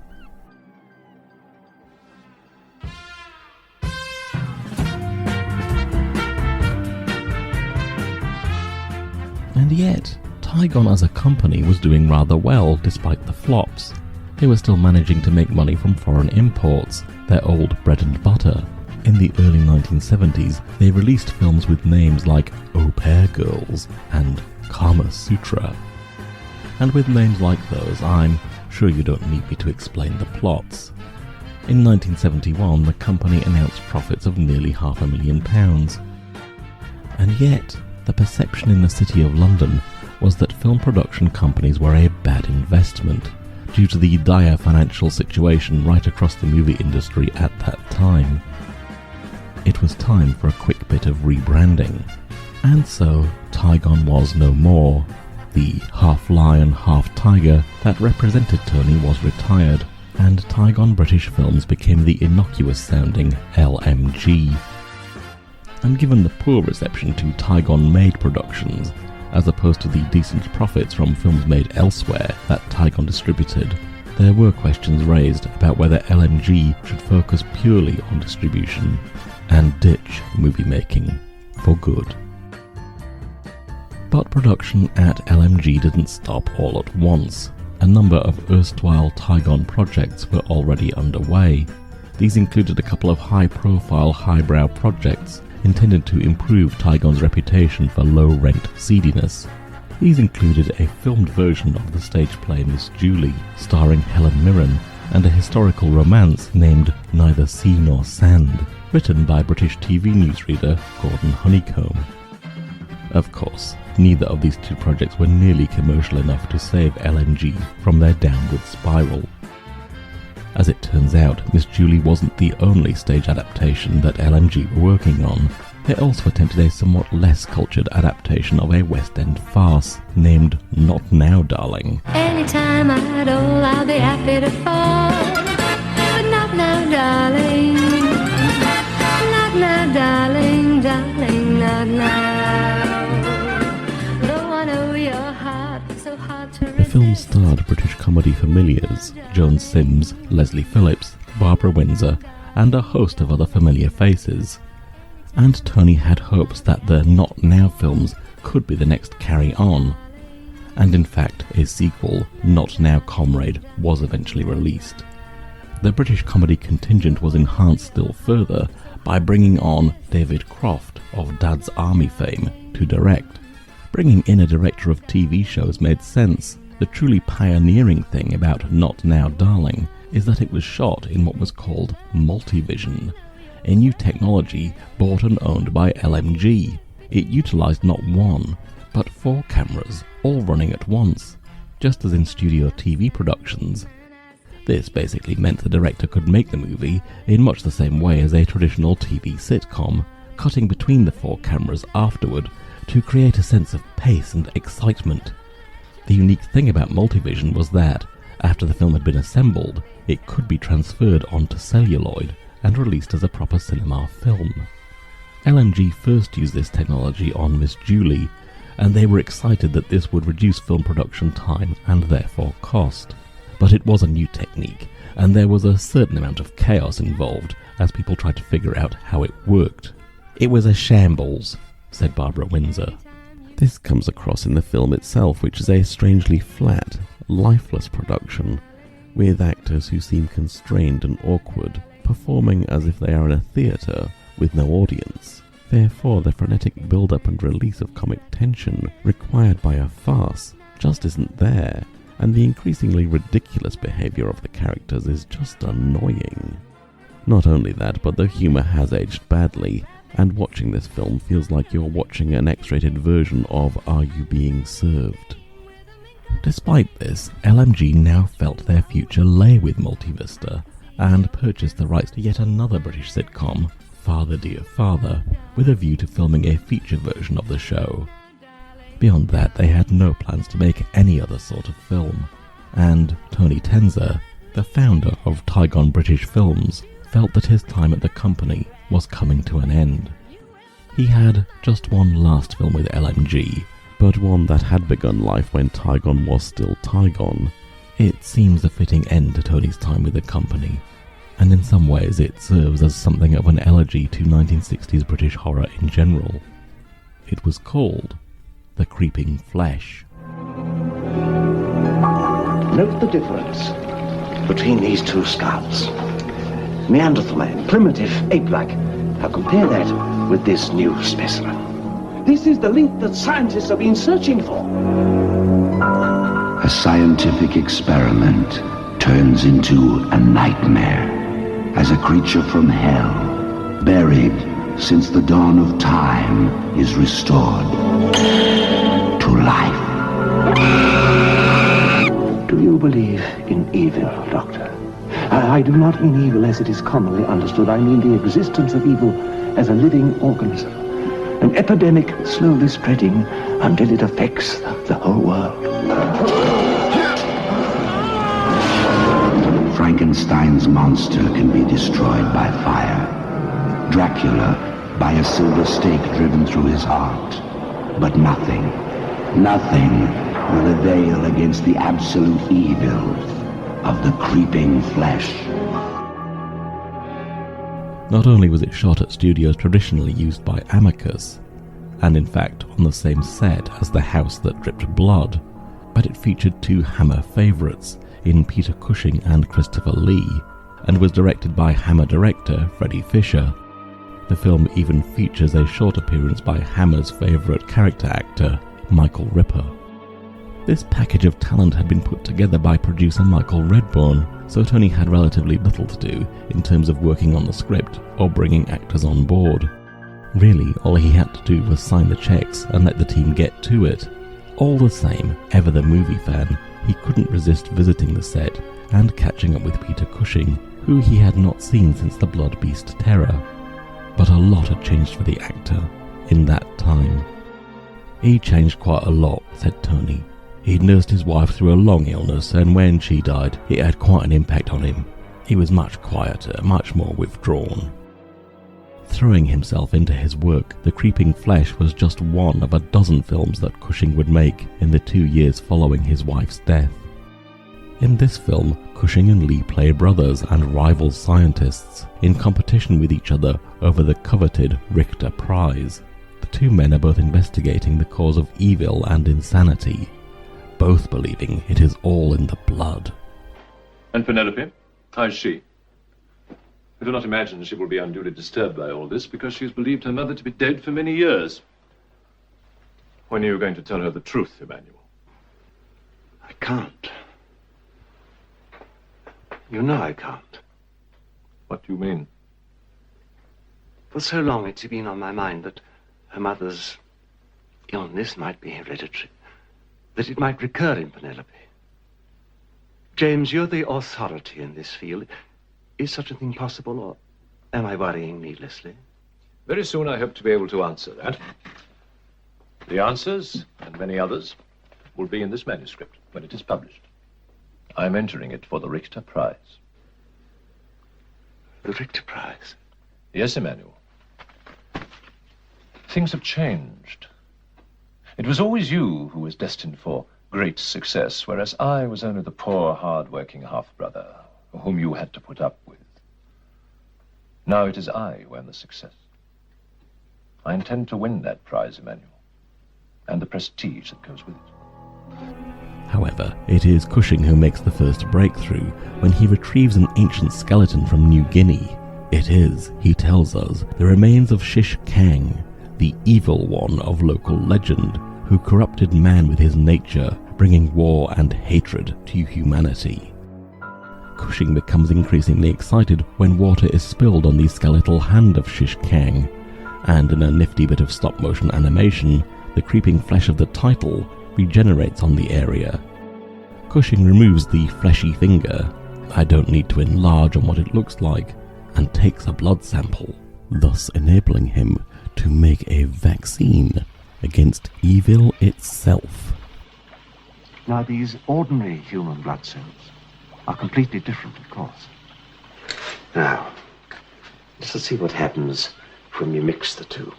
And yet, Tigon as a company was doing rather well despite the flops. They were still managing to make money from foreign imports, their old bread and butter. In the early 1970s, they released films with names like Au Pair Girls and Kama Sutra. And with names like those, I'm sure you don't need me to explain the plots. In 1971, the company announced profits of nearly £500,000. And yet, the perception in the City of London was that film production companies were a bad investment, due to the dire financial situation right across the movie industry at that time. It was time for a quick bit of rebranding. And so, Tigon was no more. The half-lion, half-tiger that represented Tony was retired, and Tigon British Films became the innocuous-sounding LMG. And given the poor reception to Tigon-made productions, as opposed to the decent profits from films made elsewhere that Tigon distributed, there were questions raised about whether LMG should focus purely on distribution and ditch movie making for good. But production at LMG didn't stop all at once. A number of erstwhile Tigon projects were already underway. These included a couple of high-profile, highbrow projects intended to improve Tigon's reputation for low-rent seediness. These included a filmed version of the stage play Miss Julie, starring Helen Mirren, and a historical romance named Neither Sea Nor Sand, written by British TV newsreader Gordon Honeycomb. Of course, neither of these two projects were nearly commercial enough to save LMG from their downward spiral. As it turns out, Miss Julie wasn't the only stage adaptation that LMG were working on. They also attempted a somewhat less cultured adaptation of a West End farce named Not Now, Darling. Anytime I roll, I'll be happy to fall. But not now, darling. Not now, darling, darling, not now. Though I know your heart so hard to resist. The film starred British comedy familiars Joan Sims, Leslie Phillips, Barbara Windsor, and a host of other familiar faces. And Tony had hopes that the Not Now films could be the next Carry On. And in fact, a sequel, Not Now Comrade, was eventually released. The British comedy contingent was enhanced still further by bringing on David Croft of Dad's Army fame to direct. Bringing in a director of TV shows made sense. The truly pioneering thing about Not Now, Darling is that it was shot in what was called multivision, a new technology bought and owned by LMG. It utilised not one, but 4 cameras, all running at once, just as in studio TV productions. This basically meant the director could make the movie in much the same way as a traditional TV sitcom, cutting between the 4 cameras afterward to create a sense of pace and excitement. The unique thing about multivision was that, after the film had been assembled, it could be transferred onto celluloid and released as a proper cinema film. LMG first used this technology on Miss Julie, and they were excited that this would reduce film production time and therefore cost. But it was a new technique, and there was a certain amount of chaos involved as people tried to figure out how it worked. "It was a shambles," said Barbara Windsor. This comes across in the film itself, which is a strangely flat, lifeless production, with actors who seem constrained and awkward, performing as if they are in a theatre with no audience. Therefore, the frenetic build-up and release of comic tension required by a farce just isn't there, and the increasingly ridiculous behaviour of the characters is just annoying. Not only that, but the humour has aged badly, and watching this film feels like you're watching an X-rated version of Are You Being Served? Despite this, LMG now felt their future lay with Multivista, and purchased the rights to yet another British sitcom, Father Dear Father, with a view to filming a feature version of the show. Beyond that, they had no plans to make any other sort of film. and Tony Tenzer, the founder of Tigon British Films, felt that his time at the company was coming to an end. He had just one last film with LMG, but one that had begun life when Tigon was still Tigon. It seems a fitting end to Tony's time with the company, and in some ways it serves as something of an elegy to 1960s British horror in general. It was called The Creeping Flesh. Note the difference between these two skulls. Neanderthal man, primitive, ape-like. Now compare that with this new specimen. This is the link that scientists have been searching for. A scientific experiment turns into a nightmare as a creature from hell, buried since the dawn of time, is restored to life. Do you believe in evil, Doctor? I do not mean evil as it is commonly understood. I mean the existence of evil as a living organism. An epidemic slowly spreading until it affects the whole world. Frankenstein's monster can be destroyed by fire. Dracula by a silver stake driven through his heart. But nothing will avail against the absolute evil of the creeping flesh. Not only was it shot at studios traditionally used by Amicus, and in fact on the same set as The House That Dripped Blood, but it featured two Hammer favourites in Peter Cushing and Christopher Lee, and was directed by Hammer director Freddie Fisher. The film even features a short appearance by Hammer's favourite character actor, Michael Ripper. This package of talent had been put together by producer Michael Redbourne, so Tony had relatively little to do in terms of working on the script or bringing actors on board. Really, all he had to do was sign the checks and let the team get to it. All the same, ever the movie fan, he couldn't resist visiting the set and catching up with Peter Cushing, who he had not seen since the Blood Beast Terror. But a lot had changed for the actor in that time. He changed quite a lot, said Tony. He'd nursed his wife through a long illness, and when she died, it had quite an impact on him. He was much quieter, much more withdrawn. Throwing himself into his work, The Creeping Flesh was just one of a dozen films that Cushing would make in the 2 years following his wife's death. In this film, Cushing and Lee play brothers and rival scientists in competition with each other over the coveted Richter Prize. The two men are both investigating the cause of evil and insanity, both believing it is all in the blood. And Penelope? How is she? I do not imagine she will be unduly disturbed by all this, because she has believed her mother to be dead for many years. When are you going to tell her the truth, Emmanuel? I can't. You know I can't. What do you mean? For so long it's been on my mind that her mother's illness might be hereditary, that it might recur in Penelope. James, you're the authority in this field. Is such a thing possible, or am I worrying needlessly? Very soon I hope to be able to answer that. The answers, and many others, will be in this manuscript when it is published. I'm entering it for the Richter Prize. The Richter Prize? Yes, Emmanuel. Things have changed. It was always you who was destined for great success, whereas I was only the poor, hard-working half-brother whom you had to put up with. Now it is I who am the success. I intend to win that prize, Emmanuel, and the prestige that goes with it. However, it is Cushing who makes the first breakthrough when he retrieves an ancient skeleton from New Guinea. It is, he tells us, the remains of Shish Kang, the evil one of local legend, who corrupted man with his nature, bringing war and hatred to humanity. Cushing becomes increasingly excited when water is spilled on the skeletal hand of Shish Kang, and in a nifty bit of stop-motion animation, the creeping flesh of the title regenerates on the area. Cushing removes the fleshy finger, I don't need to enlarge on what it looks like, and takes a blood sample, thus enabling him to make a vaccine against evil itself. Now, these ordinary human blood cells are completely different, of course. Now, let's see what happens when you mix the two.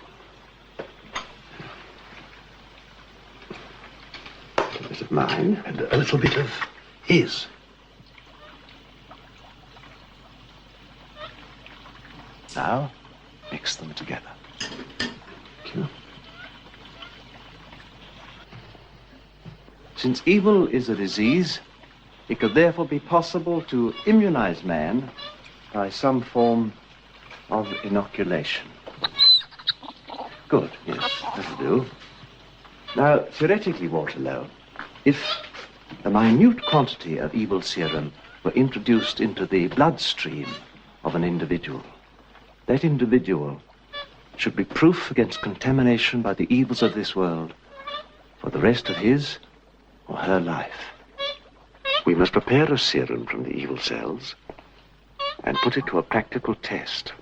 A little bit of mine and a little bit of his. Now, mix them together. Thank you. Since evil is a disease, it could therefore be possible to immunize man by some form of inoculation. Good, yes, that'll do. Now, theoretically, Waterlow, if a minute quantity of evil serum were introduced into the bloodstream of an individual, that individual should be proof against contamination by the evils of this world for the rest of his or her life. We must prepare a serum from the evil cells and put it to a practical test.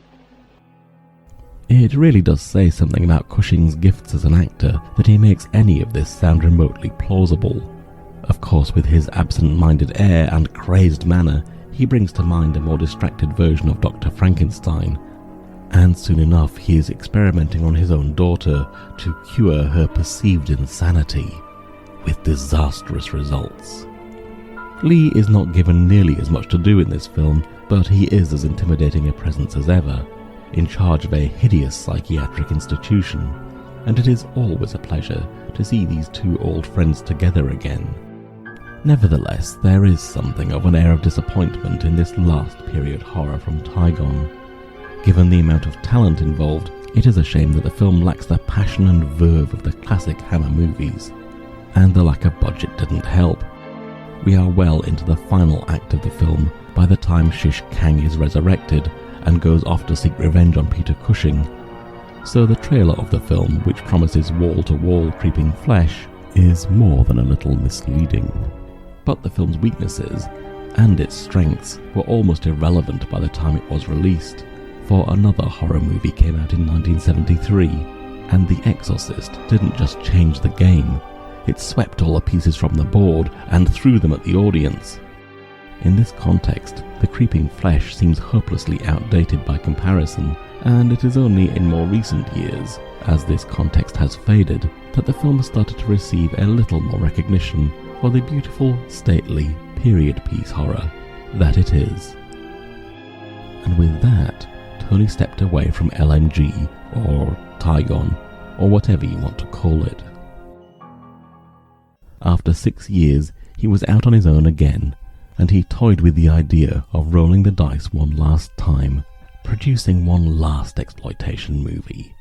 It really does say something about Cushing's gifts as an actor that he makes any of this sound remotely plausible. Of course, with his absent-minded air and crazed manner, he brings to mind a more distracted version of Dr. Frankenstein, and soon enough he is experimenting on his own daughter to cure her perceived insanity, with disastrous results. Lee is not given nearly as much to do in this film, but he is as intimidating a presence as ever, in charge of a hideous psychiatric institution, and it is always a pleasure to see these two old friends together again. Nevertheless, there is something of an air of disappointment in this last period horror from Tigon. Given the amount of talent involved, it is a shame that the film lacks the passion and verve of the classic Hammer movies, and the lack of budget didn't help. We are well into the final act of the film by the time Shish Kang is resurrected and goes off to seek revenge on Peter Cushing, so the trailer of the film, which promises wall-to-wall creeping flesh, is more than a little misleading. But the film's weaknesses and its strengths were almost irrelevant by the time it was released, for another horror movie came out in 1973, and The Exorcist didn't just change the game, it swept all the pieces from the board and threw them at the audience. In this context, the creeping flesh seems hopelessly outdated by comparison, and it is only in more recent years, as this context has faded, that the film has started to receive a little more recognition for the beautiful, stately, period piece horror that it is. And with that, Tony stepped away from LMG, or Tigon, or whatever you want to call it. After 6 years, he was out on his own again, and he toyed with the idea of rolling the dice one last time, producing one last exploitation movie.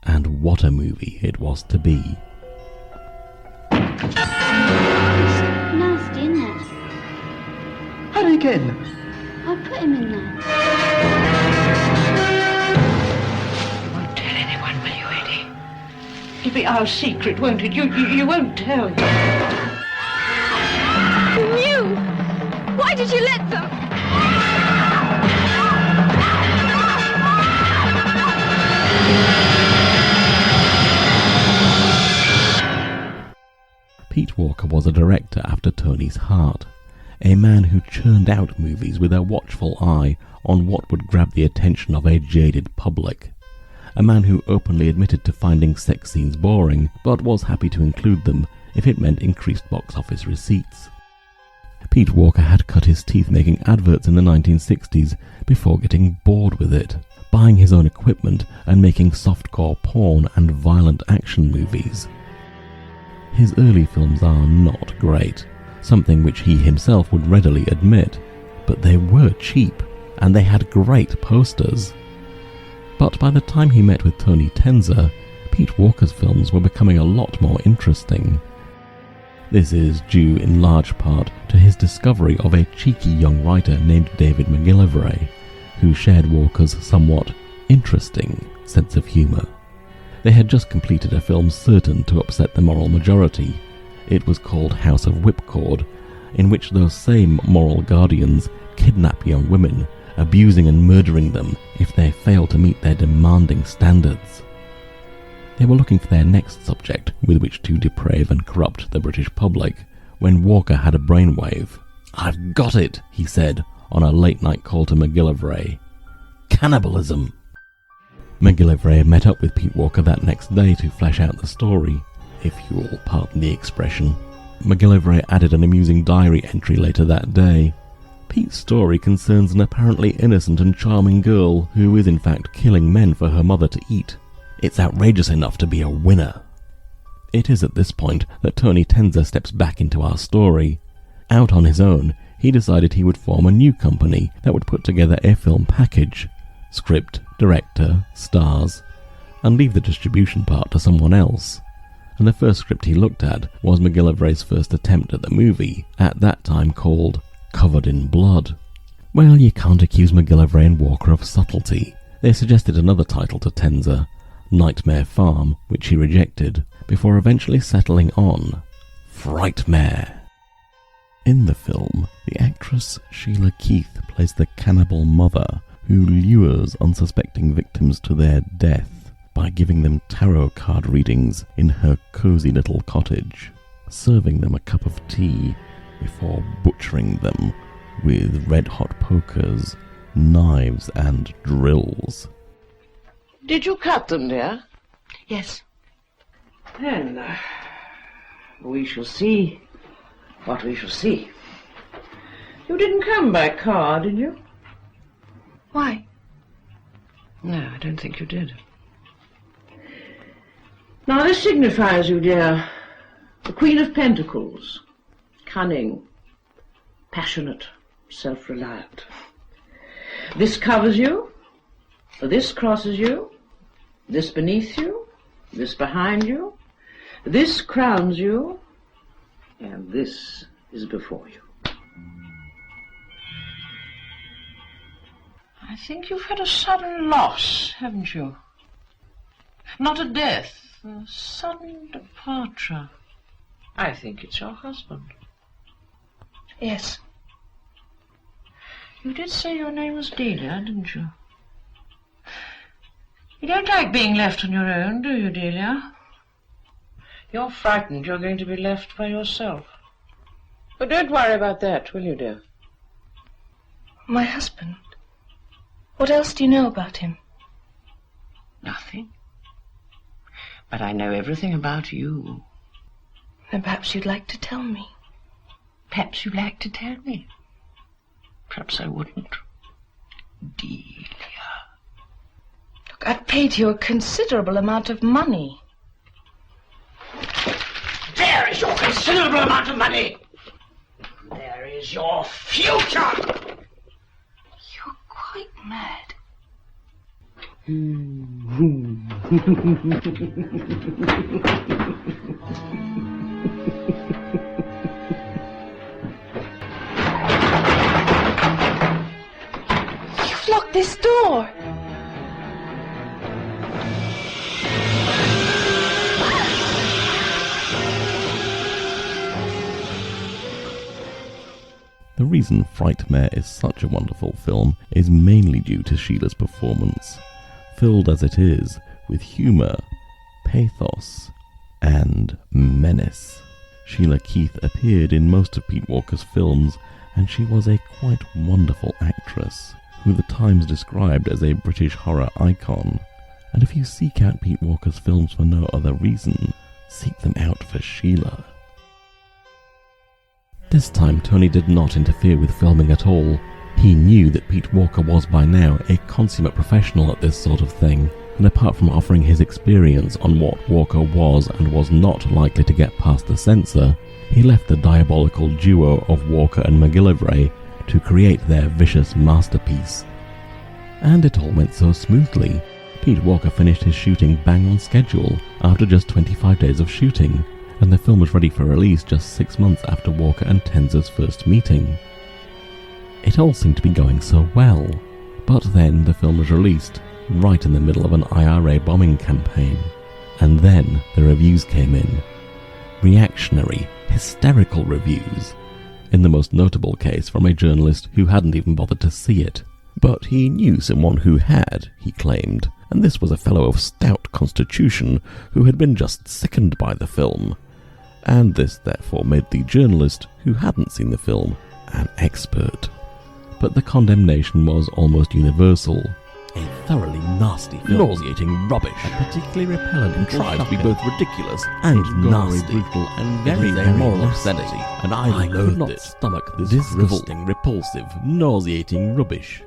And what a movie it was to be. It's nasty, isn't it? Harry again. I put him in there. You won't tell anyone, will you, Eddie? It'll be our secret, won't it? You won't tell. You! Why did you let them? Pete Walker was a director after Tony's heart, a man who churned out movies with a watchful eye on what would grab the attention of a jaded public, a man who openly admitted to finding sex scenes boring, but was happy to include them if it meant increased box office receipts. Pete Walker had cut his teeth making adverts in the 1960s before getting bored with it, buying his own equipment and making softcore porn and violent action movies. His early films are not great, something which he himself would readily admit, but they were cheap, and they had great posters. But by the time he met with Tony Tenzer, Pete Walker's films were becoming a lot more interesting. This is due in large part to his discovery of a cheeky young writer named David McGillivray, who shared Walker's somewhat interesting sense of humour. They had just completed a film certain to upset the moral majority. It was called House of Whipcord, in which those same moral guardians kidnap young women, abusing and murdering them if they fail to meet their demanding standards. They were looking for their next subject with which to deprave and corrupt the British public, when Walker had a brainwave. "I've got it," he said on a late-night call to McGillivray. "Cannibalism." McGillivray met up with Pete Walker that next day to flesh out the story, if you will pardon the expression. McGillivray added an amusing diary entry later that day. Pete's story concerns an apparently innocent and charming girl who is in fact killing men for her mother to eat. It's outrageous enough to be a winner. It is at this point that Tony Tenzer steps back into our story. Out on his own, he decided he would form a new company that would put together a film package, script, director, stars, and leave the distribution part to someone else. And the first script he looked at was McGillivray's first attempt at the movie, at that time called Covered in Blood. Well, you can't accuse McGillivray and Walker of subtlety. They suggested another title to Tenzer, Nightmare Farm, which he rejected, before eventually settling on Frightmare. In the film, the actress Sheila Keith plays the cannibal mother who lures unsuspecting victims to their death by giving them tarot card readings in her cozy little cottage, serving them a cup of tea before butchering them with red-hot pokers, knives and drills. Did you cut them, dear? Yes. Then we shall see what we shall see. You didn't come by car, did you? Why? No, I don't think you did. Now this signifies you, dear. The Queen of Pentacles. Cunning, passionate, self-reliant. This covers you, this crosses you, this beneath you, this behind you, this crowns you, and this is before you. I think you've had a sudden loss, haven't you? Not a death, a sudden departure. I think it's your husband. Yes. You did say your name was Delia, didn't you? You don't like being left on your own, do you, Delia? You're frightened you're going to be left by yourself. But don't worry about that, will you, dear? My husband? What else do you know about him? Nothing. But I know everything about you. Then perhaps you'd like to tell me. Perhaps you'd like to tell me. Perhaps I wouldn't. Delia. Look, I've paid you a considerable amount of money. There is your considerable amount of money. There is your future. You're quite mad. You've locked this door. The reason Frightmare is such a wonderful film is mainly due to Sheila's performance, filled as it is with humour, pathos, and menace. Sheila Keith appeared in most of Pete Walker's films, and she was a quite wonderful actress, who the Times described as a British horror icon. And if you seek out Pete Walker's films for no other reason, seek them out for Sheila. This time Tony did not interfere with filming at all. He knew that Pete Walker was by now a consummate professional at this sort of thing, and apart from offering his experience on what Walker was and was not likely to get past the censor, he left the diabolical duo of Walker and McGillivray to create their vicious masterpiece. And it all went so smoothly. Pete Walker finished his shooting bang on schedule after just 25 days of shooting, and the film was ready for release just 6 months after Walker and Tenzer's first meeting. It all seemed to be going so well, but then the film was released, right in the middle of an IRA bombing campaign. And then the reviews came in. Reactionary, hysterical reviews. In the most notable case from a journalist who hadn't even bothered to see it. But he knew someone who had, he claimed, and this was a fellow of stout constitution who had been just sickened by the film. and this therefore made the journalist, who hadn't seen the film, an expert. But the condemnation was almost universal. A thoroughly nasty film. Nauseating rubbish. A particularly repellent and tried to be both ridiculous and nasty, brutal and very moral obscenity, and I could not stomach this disgusting, repulsive, nauseating rubbish.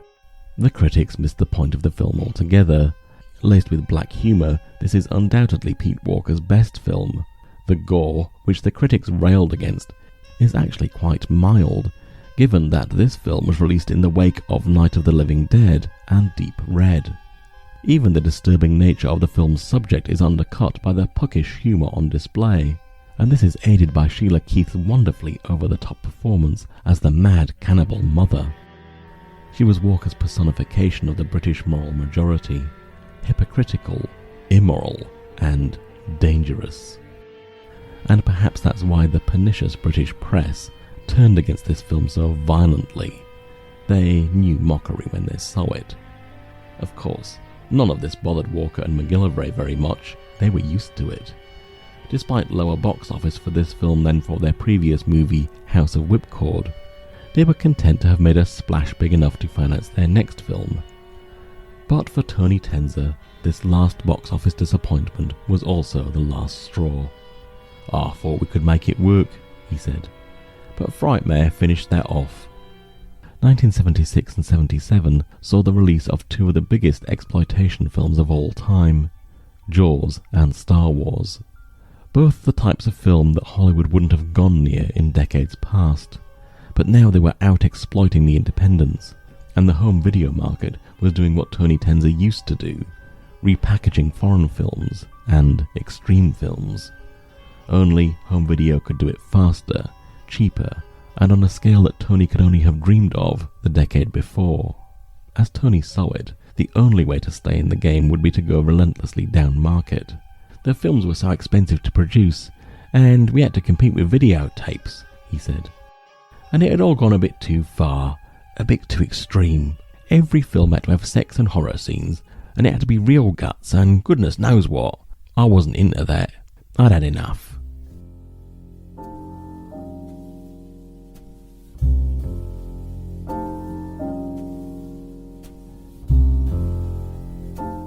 The critics missed the point of the film altogether. Laced with black humour, this is undoubtedly Pete Walker's best film. The gore, which the critics railed against, is actually quite mild, given that this film was released in the wake of Night of the Living Dead and Deep Red. Even the disturbing nature of the film's subject is undercut by the puckish humour on display, and this is aided by Sheila Keith's wonderfully over-the-top performance as the mad cannibal mother. She was Walker's personification of the British moral majority, hypocritical, immoral, and dangerous. And perhaps that's why the pernicious British press turned against this film so violently. They knew mockery when they saw it. Of course, none of this bothered Walker and McGillivray very much. They were used to it. Despite lower box office for this film than for their previous movie, House of Whipcord, they were content to have made a splash big enough to finance their next film. But for Tony Tenzer, this last box office disappointment was also the last straw. "I thought we could make it work," he said. But Frightmare finished that off. 1976 and 77 saw the release of two of the biggest exploitation films of all time, Jaws and Star Wars. Both the types of film that Hollywood wouldn't have gone near in decades past. But now they were out exploiting the independents, and the home video market was doing what Tony Tenzer used to do, repackaging foreign films and extreme films. Only home video could do it faster, cheaper, and on a scale that Tony could only have dreamed of the decade before. As Tony saw it, the only way to stay in the game would be to go relentlessly down market. The films were so expensive to produce, and we had to compete with videotapes, he said. And it had all gone a bit too far, a bit too extreme. Every film had to have sex and horror scenes, and it had to be real guts and goodness knows what. I wasn't into that. I'd had enough.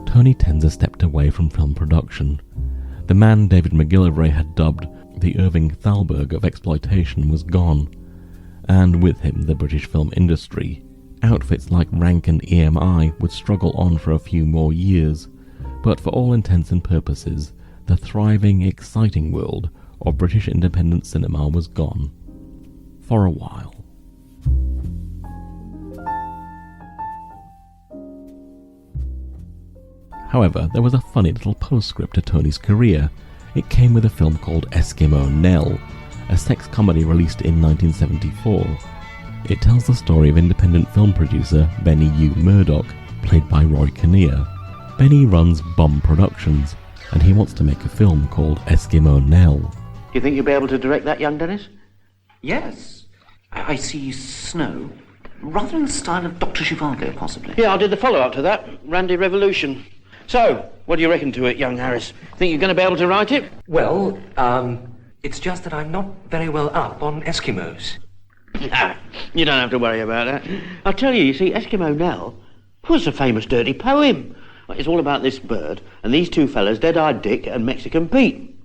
Tony Tenzer stepped away from film production. The man David McGillivray had dubbed the Irving Thalberg of exploitation was gone, and with him the British film industry. Outfits like Rank and EMI would struggle on for a few more years, but for all intents and purposes, the thriving, exciting world of British independent cinema was gone. For a while. However, there was a funny little postscript to Tony's career. It came with a film called Eskimo Nell, a sex comedy released in 1974. It tells the story of independent film producer Benny U. Murdoch, played by Roy Kinnear. Benny runs Bum Productions, and he wants to make a film called Eskimo Nell. Do you think you'll be able to direct that, young Dennis? Yes. I see snow. Rather in the style of Dr. Zhivago, possibly. Yeah, I did the follow-up to that, Randy Revolution. So, what do you reckon to it, young Harris? Think you're going to be able to write it? Well, it's just that I'm not very well up on Eskimos. Nah, you don't have to worry about that. I'll tell you see, Eskimo Nell was a famous dirty poem. It's all about this bird and these two fellas, Dead-Eyed Dick and Mexican Pete.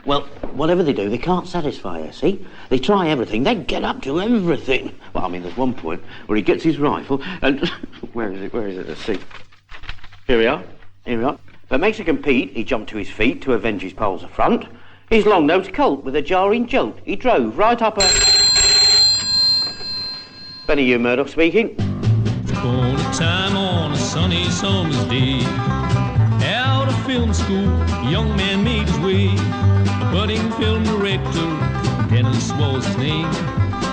Well, whatever they do, they can't satisfy her, see? They try everything, they get up to everything. Well, I mean, there's one point where he gets his rifle and... Where is it? Let's see. Here we are. But Mexican Pete, he jumped to his feet to avenge his pole's affront. His long-nosed colt with a jarring jolt, he drove right up a... Benny U. Murdoch speaking. All the time on a sunny summer's day, out of film school, a young man made his way. A budding film director, Dennis was his name,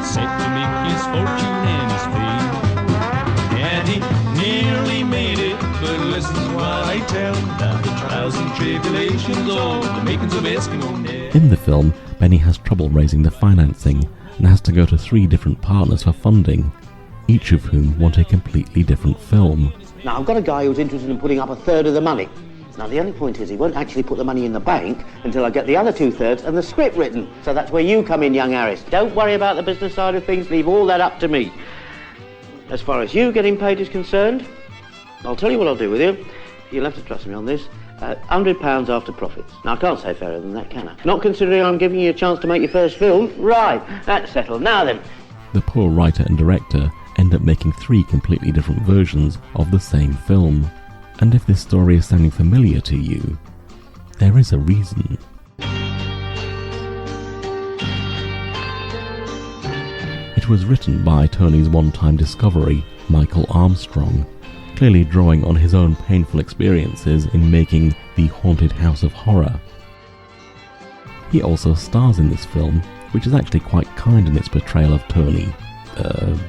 set to make his fortune and his fame. And he nearly made it, but listen while I tell about the trials and tribulations of the makings of Eskimo Nell. In the film, Benny has trouble raising the financing and has to go to 3 different partners for funding, each of whom want a completely different film. Now, I've got a guy who's interested in putting up a third of the money. Now, the only point is he won't actually put the money in the bank until I get the other 2/3 and the script written. So that's where you come in, young Harris. Don't worry about the business side of things. Leave all that up to me. As far as you getting paid is concerned, I'll tell you what I'll do with you. You'll have to trust me on this. £100 after profits. Now, I can't say fairer than that, can I? Not considering I'm giving you a chance to make your first film. Right, that's settled. Now then. The poor writer and director end up making 3 completely different versions of the same film. And if this story is sounding familiar to you, there is a reason. It was written by Tony's one-time discovery, Michael Armstrong, clearly drawing on his own painful experiences in making The Haunted House of Horror. He also stars in this film, which is actually quite kind in its portrayal of Tony,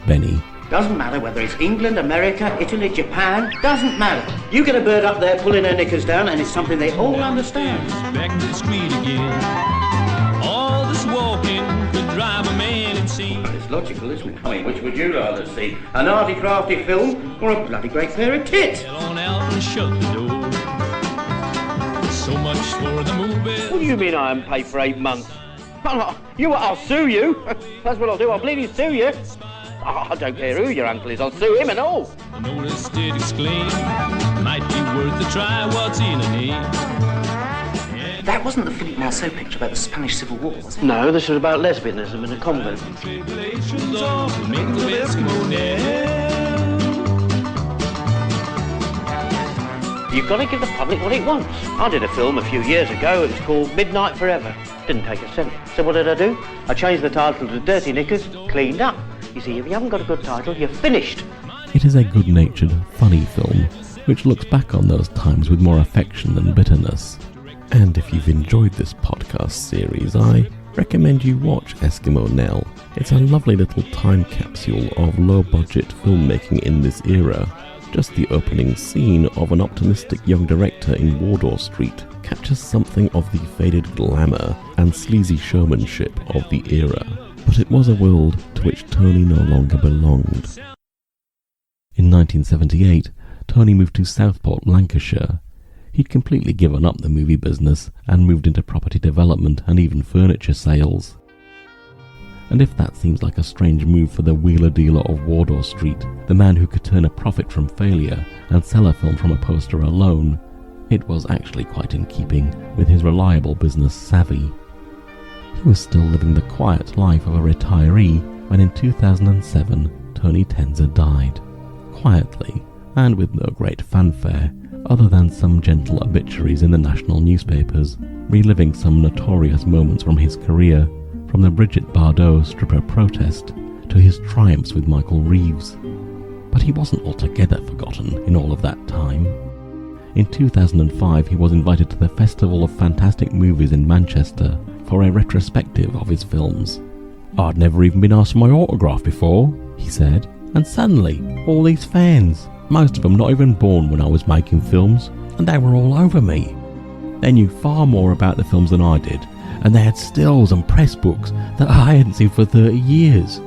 Benny. Doesn't matter whether it's England, America, Italy, Japan, doesn't matter. You get a bird up there pulling her knickers down and it's something they all understand. Back to the street again. All this walking could drive a man insane. It's logical, isn't it? I mean, which would you rather see? An arty crafty film or a bloody great pair of tits? Get on out and shut the door. So much for the movie. What do you mean I haven't paid for 8 months? I'll sue you. That's what I'll do. I'll bleeding sue you. I don't care who your uncle is. I'll sue him and all. The notice did exclaim, might be worth a try. What's in a name? That wasn't the Philippe Marceau picture about the Spanish Civil War, was it? No, this is about lesbianism in a convent. Tribulations of the mingle of Eskimo now. You've got to give the public what it wants. I did a film a few years ago. It was called Midnight Forever. Didn't take a cent. So what did I do? I changed the title to Dirty Knickers, cleaned up. You see, if you haven't got a good title, you're finished. It is a good-natured, funny film, which looks back on those times with more affection than bitterness. And if you've enjoyed this podcast series, I recommend you watch Eskimo Nell. It's a lovely little time capsule of low-budget filmmaking in this era. Just the opening scene of an optimistic young director in Wardour Street captures something of the faded glamour and sleazy showmanship of the era. But it was a world to which Tony no longer belonged. In 1978, Tony moved to Southport, Lancashire. He'd completely given up the movie business and moved into property development and even furniture sales. And if that seems like a strange move for the wheeler-dealer of Wardour Street, the man who could turn a profit from failure and sell a film from a poster alone, it was actually quite in keeping with his reliable business savvy. He was still living the quiet life of a retiree when in 2007 Tony Tenzer died. Quietly, and with no great fanfare, other than some gentle obituaries in the national newspapers, reliving some notorious moments from his career, from the Brigitte Bardot stripper protest to his triumphs with Michael Reeves. But he wasn't altogether forgotten in all of that time. In 2005 he was invited to the Festival of Fantastic Movies in Manchester for a retrospective of his films. "I'd never even been asked for my autograph before," he said, "and suddenly, all these fans, most of them not even born when I was making films, and they were all over me. They knew far more about the films than I did, and they had stills and press books that I hadn't seen for 30 years.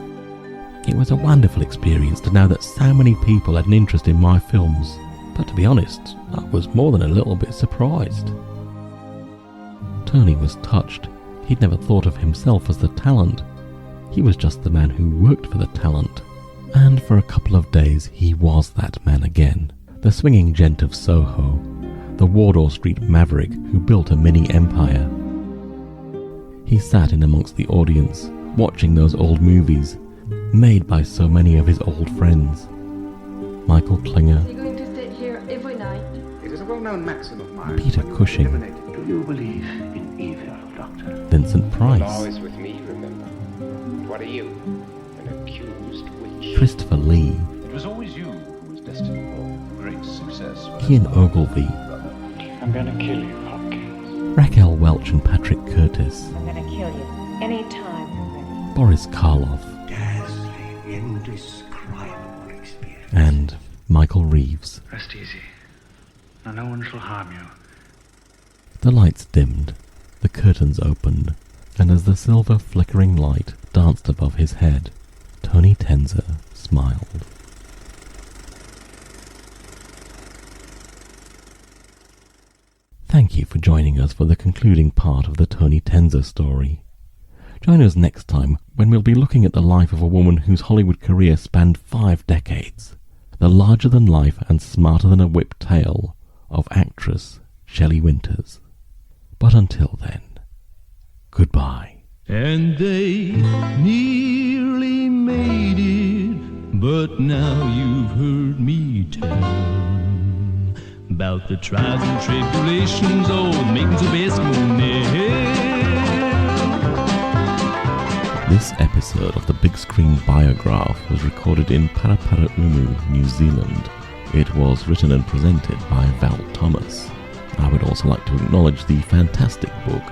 It was a wonderful experience to know that so many people had an interest in my films, but to be honest, I was more than a little bit surprised." Tony was touched. He'd never thought of himself as the talent. He was just the man who worked for the talent. And for a couple of days he was that man again, the swinging gent of Soho, the Wardour Street maverick who built a mini empire. He sat in amongst the audience, watching those old movies, made by so many of his old friends. Michael Klinger, You're going to sit here every night? It is a well-known maxim of mine. Peter Cushing, Do you believe in evil, Doctor? Vincent Price, Always with me, remember. What are you? An accused witch. Christopher Lee, It was always you who was destined for great success. Ian Ogilvy, I'm gonna kill you, Hopkins. Raquel Welch and Patrick Curtis, I'm gonna kill you anytime. Boris Karloff, Dazzling, indescribable experience. and Michael Reeves. Rest easy. Now no one shall harm you. The lights dimmed, the curtains opened, and as the silver flickering light danced above his head, Tony Tenzer smiled. Thank you for joining us for the concluding part of the Tony Tenzer story. Join us next time when we'll be looking at the life of a woman whose Hollywood career spanned 5 decades. The larger-than-life and smarter-than-a-whip tale of actress Shelley Winters. But until then, goodbye. And they nearly made it, but now you've heard me tell about the trials and tribulations, oh, the makings of Eskimo. This episode of the Big Screen Biograph was recorded in Paraparaumu, New Zealand. It was written and presented by Val Thomas. I would also like to acknowledge the fantastic book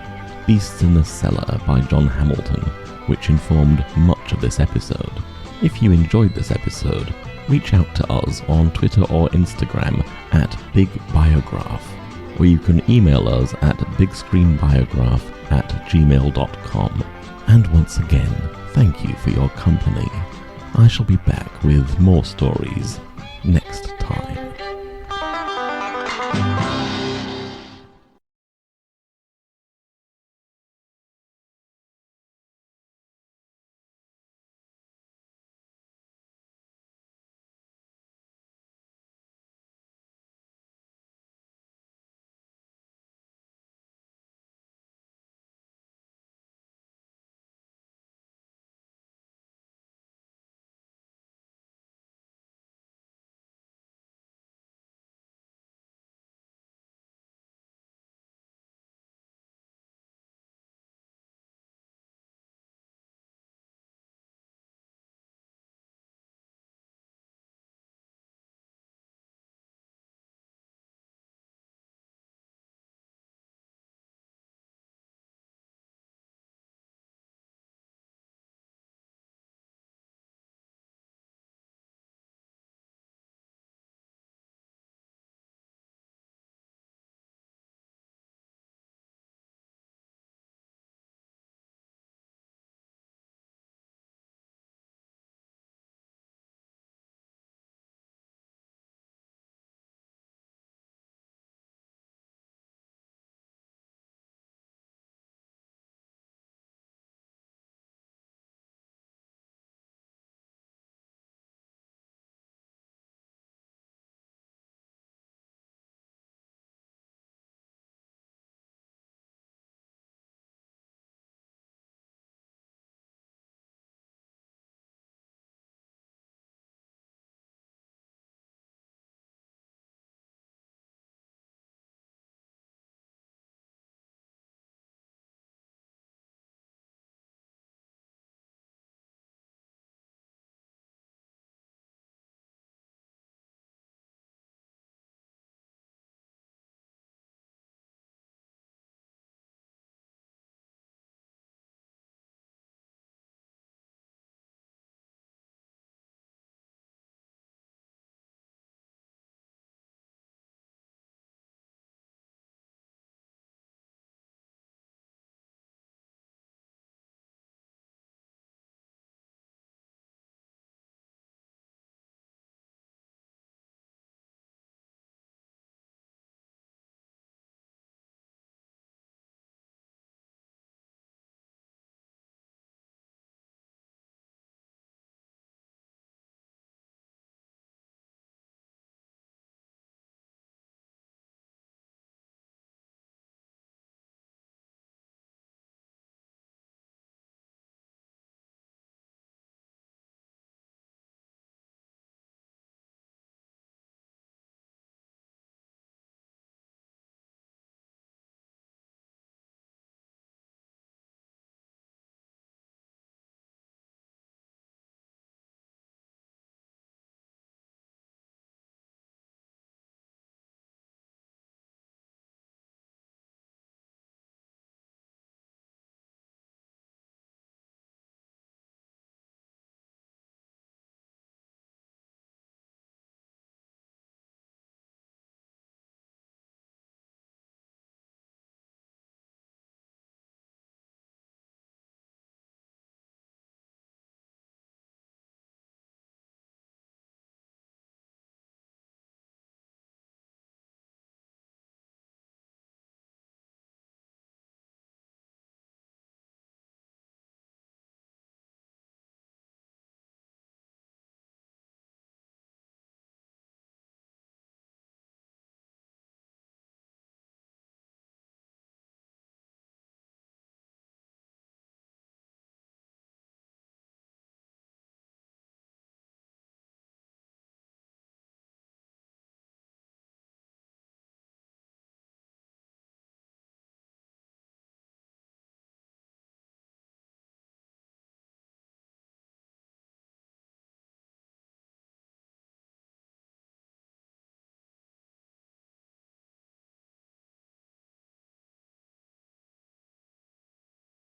Beasts in the Cellar by John Hamilton, which informed much of this episode. If you enjoyed this episode, reach out to us on Twitter or Instagram at BigBiograph, or you can email us at bigscreenbiograph@gmail.com. And once again, thank you for your company. I shall be back with more stories next time.